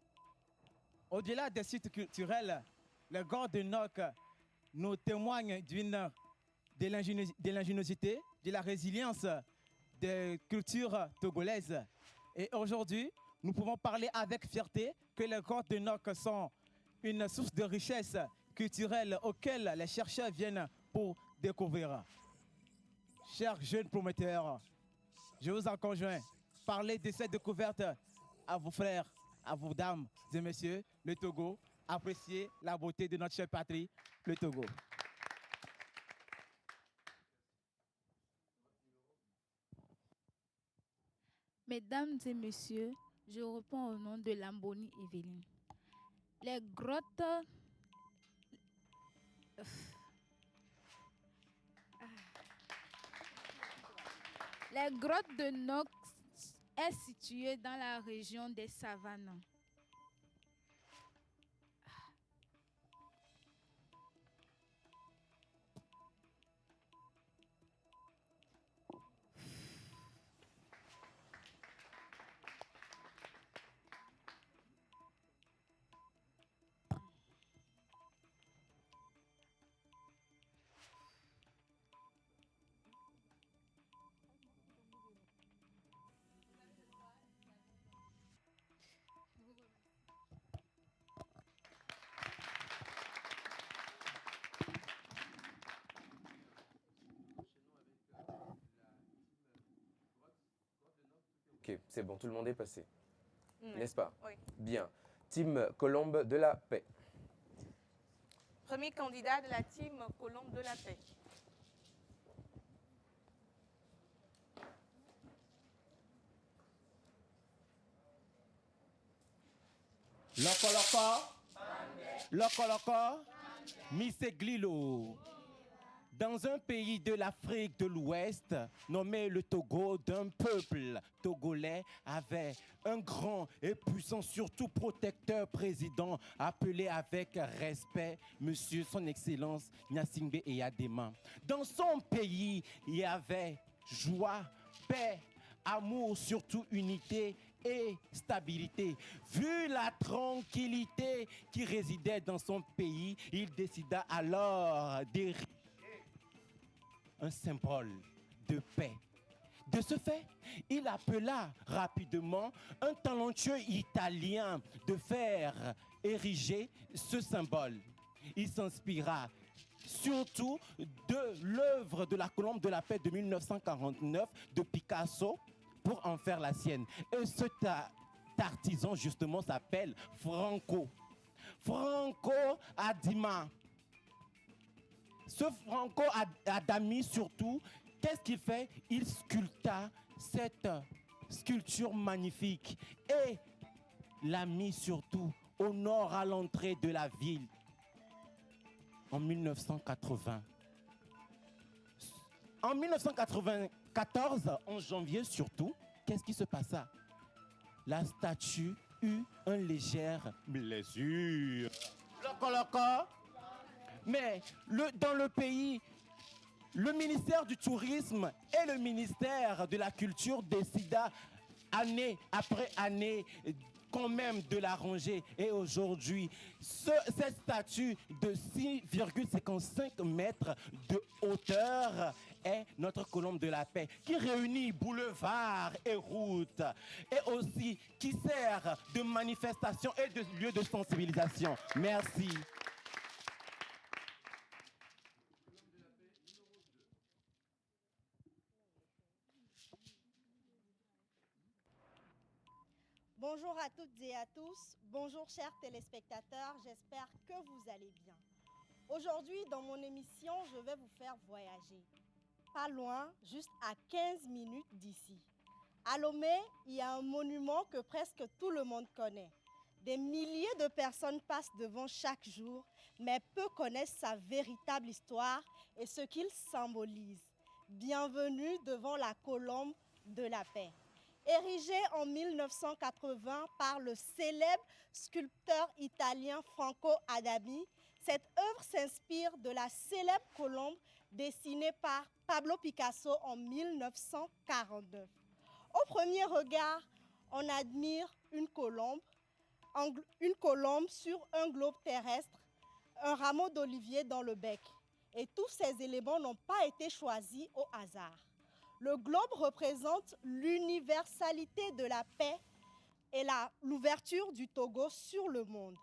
Au-delà des sites culturels, les Gordes de Noc nous témoignent de l'ingéniosité, de la résilience des cultures togolaises. Et aujourd'hui, nous pouvons parler avec fierté que les Gordes de Noc sont une source de richesse culturelle auquel les chercheurs viennent pour découvrir. Chers jeunes prometteurs, je vous en conjoins, parlez de cette découverte à vos frères, à vos dames et messieurs, le Togo. Appréciez la beauté de notre chère patrie, le Togo. Mesdames et messieurs, je réponds au nom de Lamboni Evelyne. Les grottes... Les grottes de Noc est située dans la région des savanes. Ok, c'est bon, tout le monde est passé. Mm. N'est-ce pas? Oui. Bien. Team Colombe de la Paix. Premier candidat de la team Colombe de la Paix. Lokoloko, Miseglilo. Dans un pays de l'Afrique de l'Ouest, nommé le Togo, d'un peuple togolais, avait un grand et puissant, surtout protecteur président, appelé avec respect Monsieur Son Excellence Gnassingbé Eyadema. Dans son pays, il y avait joie, paix, amour, surtout unité et stabilité. Vu la tranquillité qui résidait dans son pays, il décida alors d'ériger un symbole de paix. De ce fait, il appela rapidement un talentueux Italien de faire ériger ce symbole. Il s'inspira surtout de l'œuvre de la Colombe de la Paix de 1949 de Picasso pour en faire la sienne. Et cet artisan, justement, s'appelle Franco. Franco Adima. Ce Franco Adami, surtout, qu'est-ce qu'il fait? Il sculpta cette sculpture magnifique et l'a mis surtout au nord à l'entrée de la ville en 1980. En 1994, en janvier surtout, qu'est-ce qui se passa? La statue eut un légère blessure. Loco. Mais dans le pays, le ministère du Tourisme et le ministère de la Culture décida année après année quand même de la rangée. Et aujourd'hui, cette statue de 6,55 mètres de hauteur est notre colombe de la paix qui réunit boulevards et routes et aussi qui sert de manifestation et de lieu de sensibilisation. Merci. Bonjour à toutes et à tous, bonjour chers téléspectateurs, j'espère que vous allez bien. Aujourd'hui, dans mon émission, je vais vous faire voyager. Pas loin, juste à 15 minutes d'ici. À Lomé, il y a un monument que presque tout le monde connaît. Des milliers de personnes passent devant chaque jour, mais peu connaissent sa véritable histoire et ce qu'il symbolise. Bienvenue devant la colombe de la paix. Érigée en 1980 par le célèbre sculpteur italien Franco Adami, cette œuvre s'inspire de la célèbre colombe dessinée par Pablo Picasso en 1949. Au premier regard, on admire une colombe sur un globe terrestre, un rameau d'olivier dans le bec. Et tous ces éléments n'ont pas été choisis au hasard. Le globe représente l'universalité de la paix et l'ouverture du Togo sur le monde.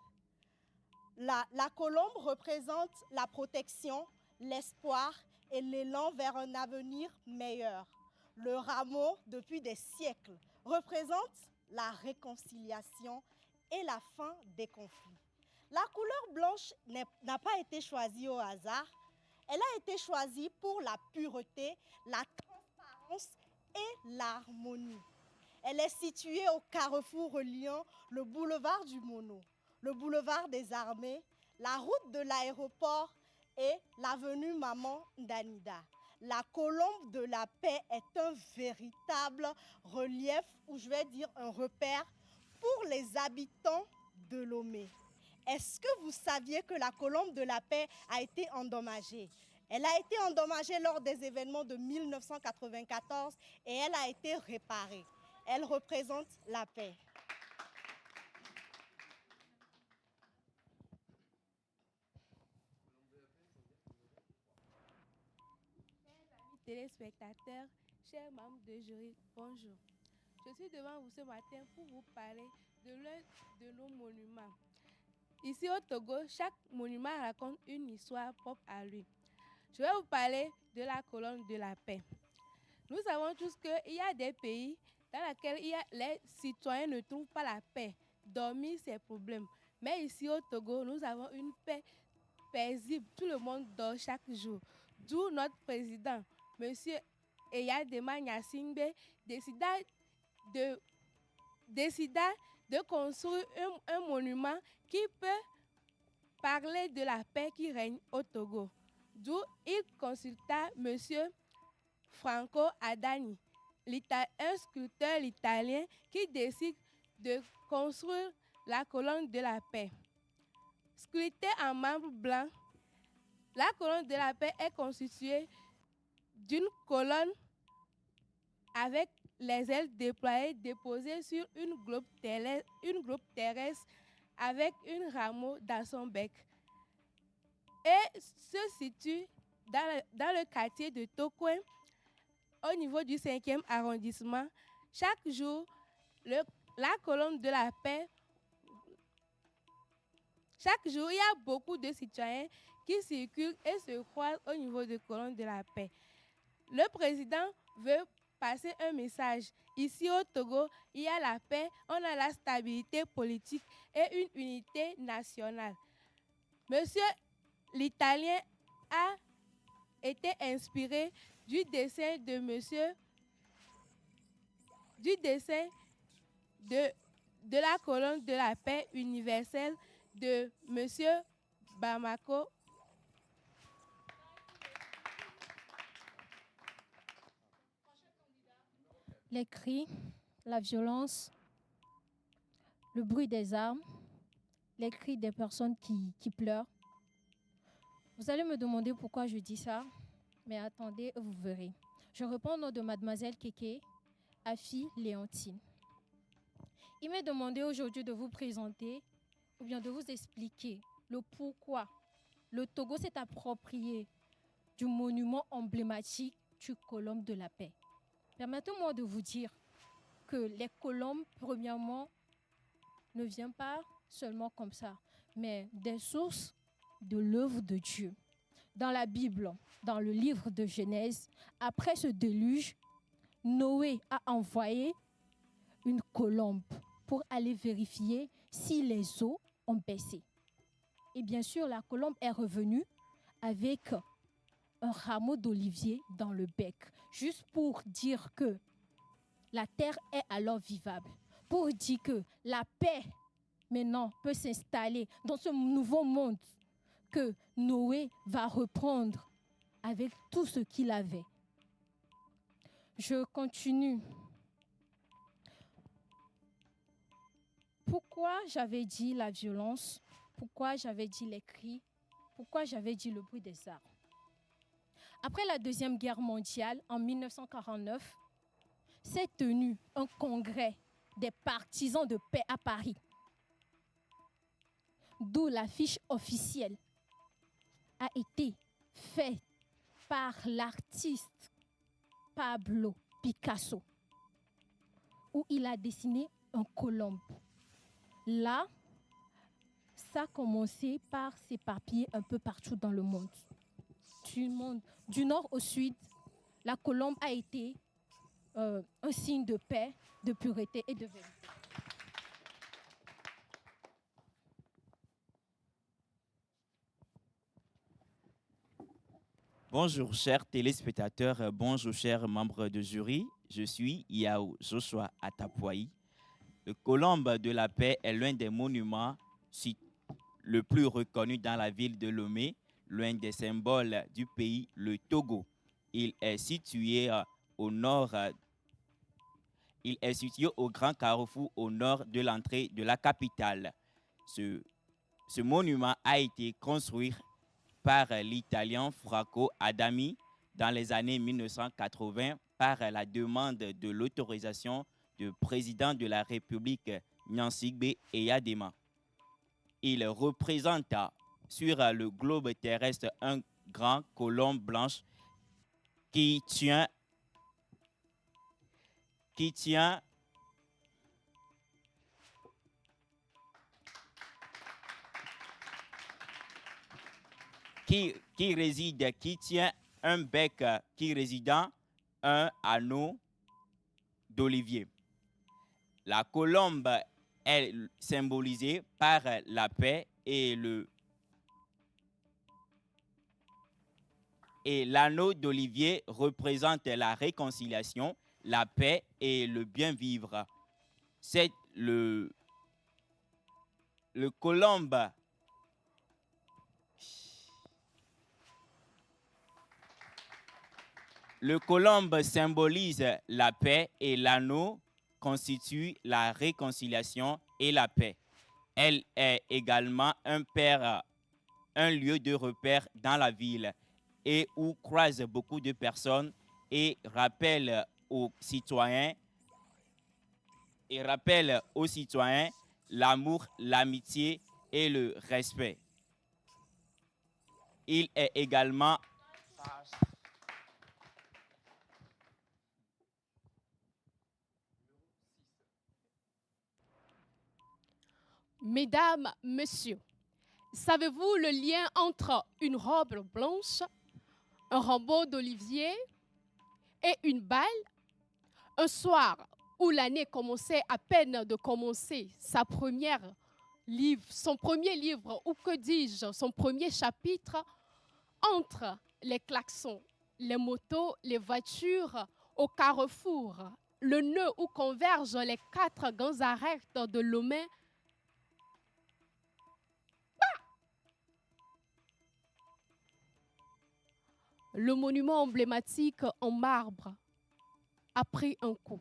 La colombe représente la protection, l'espoir et l'élan vers un avenir meilleur. Le rameau, depuis des siècles, représente la réconciliation et la fin des conflits. La couleur blanche n'a pas été choisie au hasard. Elle a été choisie pour la pureté, la transparence et l'harmonie. Elle est située au carrefour reliant le boulevard du Mono, le boulevard des Armées, la route de l'aéroport et l'avenue Maman Danida. La colombe de la paix est un véritable relief, ou je vais dire un repère, pour les habitants de Lomé. Est-ce que vous saviez que la colombe de la paix a été endommagée? Elle a été endommagée lors des événements de 1994 et elle a été réparée. Elle représente la paix. Téléspectateurs, chers membres de jury, bonjour. Je suis devant vous ce matin pour vous parler de l'un de nos monuments. Ici au Togo, chaque monument raconte une histoire propre à lui. Je vais vous parler de la colonne de la paix. Nous savons tous qu'il y a des pays dans lesquels les citoyens ne trouvent pas la paix, dormir ses problèmes. Mais ici au Togo, nous avons une paix paisible. Tout le monde dort chaque jour. D'où notre président, M. Eyadema Gnassingbé, décida de construire un monument qui peut parler de la paix qui règne au Togo. D'où il consulta M. Franco Adani, un sculpteur italien qui décide de construire la colonne de la paix. Sculptée en marbre blanc, la colonne de la paix est constituée d'une colonne avec les ailes déployées déposées sur une globe terrestre avec un rameau dans son bec. Et se situe dans le quartier de Tokwen, au niveau du 5e arrondissement. Chaque jour, la colonne de la paix, chaque jour, il y a beaucoup de citoyens qui circulent et se croisent au niveau de la colonne de la paix. Le président veut passer un message. Ici au Togo, il y a la paix, on a la stabilité politique et une unité nationale. Monsieur l'Italien a été inspiré du dessin de la colonne de la paix universelle de monsieur Bamako. Les cris, la violence, le bruit des armes, les cris des personnes qui pleurent. Vous allez me demander pourquoi je dis ça, mais attendez, vous verrez. Je réponds au nom de mademoiselle Kéké, Afi Léontine. Il m'est demandé aujourd'hui de vous présenter ou bien de vous expliquer le pourquoi le Togo s'est approprié du monument emblématique du Colombe de la Paix. Permettez-moi de vous dire que les colombes, premièrement, ne viennent pas seulement comme ça, mais des sources de l'œuvre de Dieu. Dans la Bible, dans le livre de Genèse, après ce déluge, Noé a envoyé une colombe pour aller vérifier si les eaux ont baissé. Et bien sûr, la colombe est revenue avec un rameau d'olivier dans le bec, juste pour dire que la terre est alors vivable, pour dire que la paix maintenant peut s'installer dans ce nouveau monde que Noé va reprendre avec tout ce qu'il avait. Je continue. Pourquoi j'avais dit la violence? Pourquoi j'avais dit les cris? Pourquoi j'avais dit le bruit des armes? Après la Deuxième Guerre mondiale, en 1949, s'est tenu un congrès des partisans de paix à Paris, d'où l'affiche officielle a été faite par l'artiste Pablo Picasso, où il a dessiné un colombe. Là, ça a commencé par s'éparpiller un peu partout dans le monde. Du nord au sud, la colombe a été un signe de paix, de pureté et de vérité. Bonjour chers téléspectateurs, bonjour chers membres de jury. Je suis Yao Joshua Atapuaï. Le Colombe de la Paix est l'un des monuments le plus reconnu dans la ville de Lomé, l'un des symboles du pays, le Togo. Il est situé au nord. Il est situé au Grand Carrefour au nord de l'entrée de la capitale. Ce monument a été construit par l'Italien Franco Adami dans les années 1980 par la demande de l'autorisation du président de la République Nyansigbe Eyadema. Il représente sur le globe terrestre un grand colombe blanche qui tient un bec qui résidant un anneau d'olivier. La colombe est symbolisée par la paix et l'anneau d'olivier représente la réconciliation, la paix et le bien vivre. C'est le colombe. Le colombe symbolise la paix et l'anneau constitue la réconciliation et la paix. Elle est également un lieu de repère dans la ville et où croisent beaucoup de personnes et rappelle aux citoyens l'amour, l'amitié et le respect. Il est également Mesdames, Messieurs, savez-vous le lien entre une robe blanche, un rameau d'olivier et une balle? Un soir où l'année commençait à peine de commencer son premier livre, ou que dis-je, son premier chapitre, entre les klaxons, les motos, les voitures, au carrefour, le nœud où convergent les 4 grands arrêts de Lomé, le monument emblématique en marbre a pris un coup.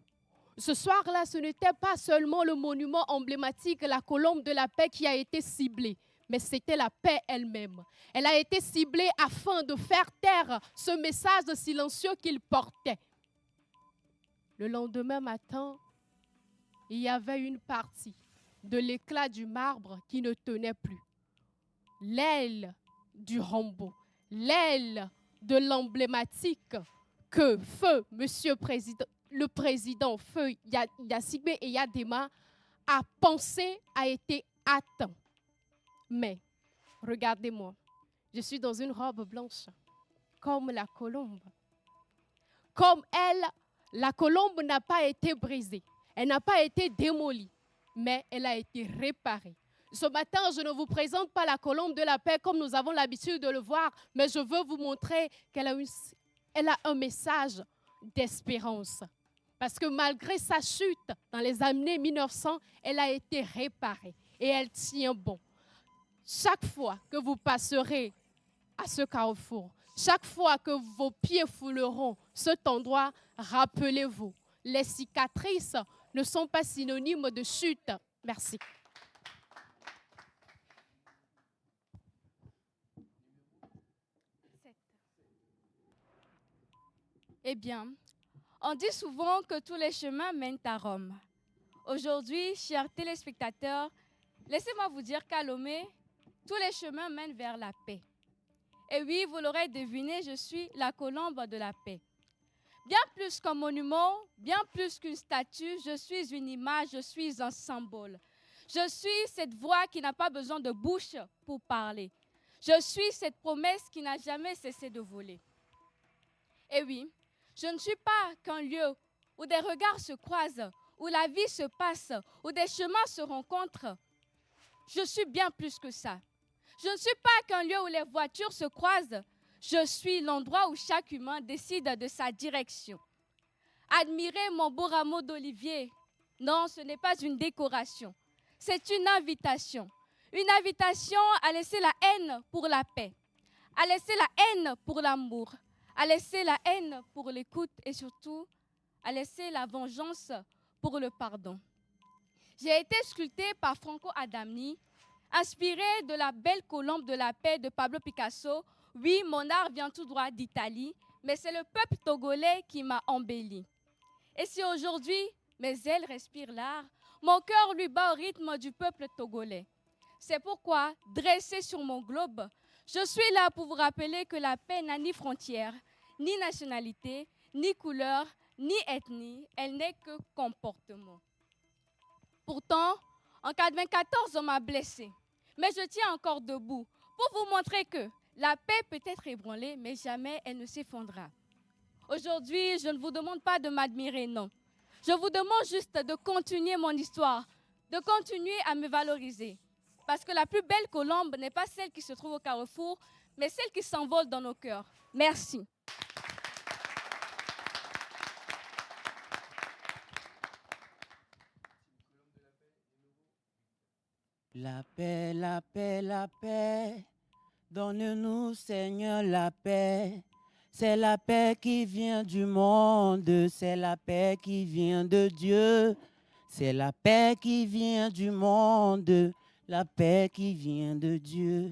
Ce soir-là, ce n'était pas seulement le monument emblématique, la colombe de la paix qui a été ciblée, mais c'était la paix elle-même. Elle a été ciblée afin de faire taire ce message silencieux qu'il portait. Le lendemain matin, il y avait une partie de l'éclat du marbre qui ne tenait plus. L'aile du Rambo, l'aile de l'emblématique que feu, monsieur président, le président feu Yassibé et Yadema a pensé a été atteint. Mais, regardez-moi, je suis dans une robe blanche, comme la colombe. Comme elle, la colombe n'a pas été brisée, elle n'a pas été démolie, mais elle a été réparée. Ce matin, je ne vous présente pas la colombe de la paix comme nous avons l'habitude de le voir, mais je veux vous montrer qu'elle a un message d'espérance. Parce que malgré sa chute dans les années 1900, elle a été réparée et elle tient bon. Chaque fois que vous passerez à ce carrefour, chaque fois que vos pieds fouleront cet endroit, rappelez-vous, les cicatrices ne sont pas synonymes de chute. Merci. Eh bien, on dit souvent que tous les chemins mènent à Rome. Aujourd'hui, chers téléspectateurs, laissez-moi vous dire qu'à Lomé, tous les chemins mènent vers la paix. Et oui, vous l'aurez deviné, je suis la colombe de la paix. Bien plus qu'un monument, bien plus qu'une statue, je suis une image, je suis un symbole. Je suis cette voix qui n'a pas besoin de bouche pour parler. Je suis cette promesse qui n'a jamais cessé de voler. Et oui, je ne suis pas qu'un lieu où des regards se croisent, où la vie se passe, où des chemins se rencontrent. Je suis bien plus que ça. Je ne suis pas qu'un lieu où les voitures se croisent. Je suis l'endroit où chaque humain décide de sa direction. Admirez mon beau rameau d'olivier. Non, ce n'est pas une décoration. C'est une invitation. Une invitation à laisser la haine pour la paix, à laisser la haine pour l'amour, à laisser la haine pour l'écoute et surtout à laisser la vengeance pour le pardon. J'ai été sculptée par Franco Adamni, inspirée de la belle colombe de la paix de Pablo Picasso. Oui, mon art vient tout droit d'Italie, mais c'est le peuple togolais qui m'a embellie. Et si aujourd'hui mes ailes respirent l'art, mon cœur lui bat au rythme du peuple togolais. C'est pourquoi, dressée sur mon globe, je suis là pour vous rappeler que la paix n'a ni frontières, ni nationalité, ni couleur, ni ethnie, elle n'est que comportement. Pourtant, en 1994, on m'a blessée, mais je tiens encore debout pour vous montrer que la paix peut être ébranlée, mais jamais elle ne s'effondrera. Aujourd'hui, je ne vous demande pas de m'admirer, non. Je vous demande juste de continuer mon histoire, de continuer à me valoriser. Parce que la plus belle colombe n'est pas celle qui se trouve au carrefour, mais celle qui s'envole dans nos cœurs. Merci. La paix, la paix, la paix, donne-nous Seigneur la paix. C'est la paix qui vient du monde, c'est la paix qui vient de Dieu. C'est la paix qui vient du monde, la paix qui vient de Dieu.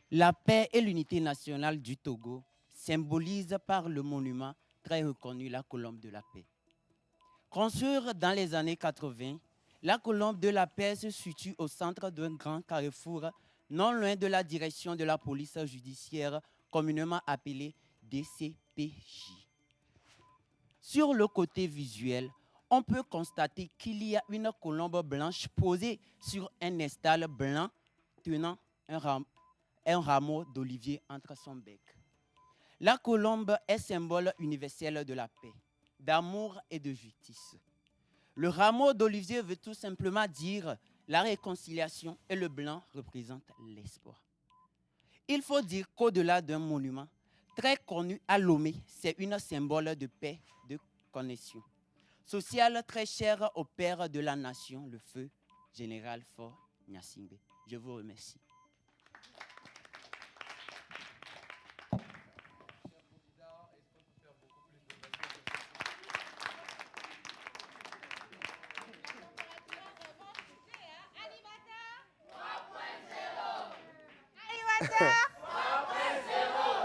La paix et l'unité nationale du Togo symbolisent par le monument très reconnu la colombe de la paix. Construite dans les années 80, la colombe de la paix se situe au centre d'un grand carrefour, non loin de la direction de la police judiciaire, communément appelée DCPJ. Sur le côté visuel, on peut constater qu'il y a une colombe blanche posée sur un estal blanc tenant un rameau d'olivier entre son bec. La colombe est symbole universel de la paix, d'amour et de justice. Le rameau d'olivier veut tout simplement dire la réconciliation et le blanc représente l'espoir. Il faut dire qu'au-delà d'un monument très connu à Lomé, c'est une symbole de paix, de connexion sociale très chère au père de la nation, le feu général Faure Gnassingbé. Je vous remercie.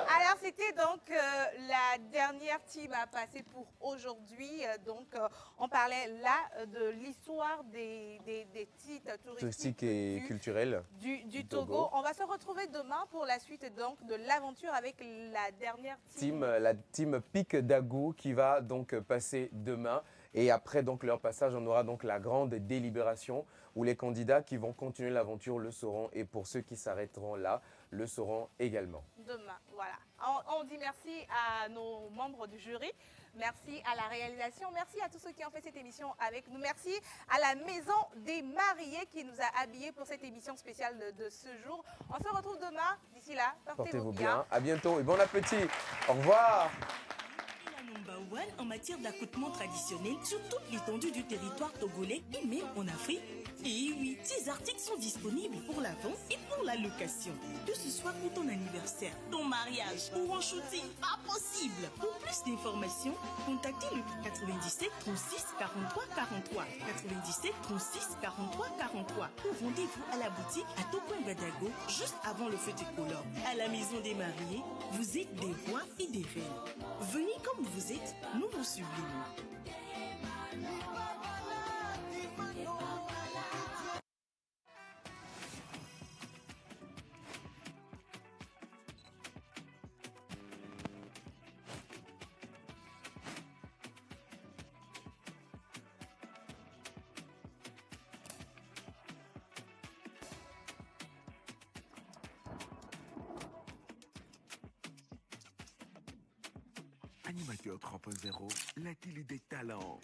Alors, s'il C'était donc la dernière team à passer pour aujourd'hui. On parlait là de l'histoire des sites Touristique et culturel du Togo. On va se retrouver demain pour la suite donc de l'aventure avec la dernière team. La team Pic d'Agou qui va donc passer demain. Et après donc leur passage, on aura donc la grande délibération où les candidats qui vont continuer l'aventure le sauront. Et pour ceux qui s'arrêteront là, le sauront également. Demain, voilà. On dit merci à nos membres du jury. Merci à la réalisation. Merci à tous ceux qui ont fait cette émission avec nous. Merci à la Maison des Mariés qui nous a habillés pour cette émission spéciale de ce jour. On se retrouve demain. D'ici là, portez-vous bien. À bientôt et bon appétit. Au revoir. Number one en matière d'accoutrement traditionnel sur toute l'étendue du territoire togolais et même en Afrique. Et oui, ces articles sont disponibles pour la vente et pour la location. Que ce soit pour ton anniversaire, ton mariage ou en shooting, pas possible. Pour plus d'informations, contactez le 97 36 43 43, 97 36 43 43 ou rendez-vous à la boutique à Tokoin Badago juste avant le feu des colores. À la maison des mariés, vous êtes des rois et des reines. Venez comme vous êtes, nous vous sublimons. Animateur 3.0, la télé des talents.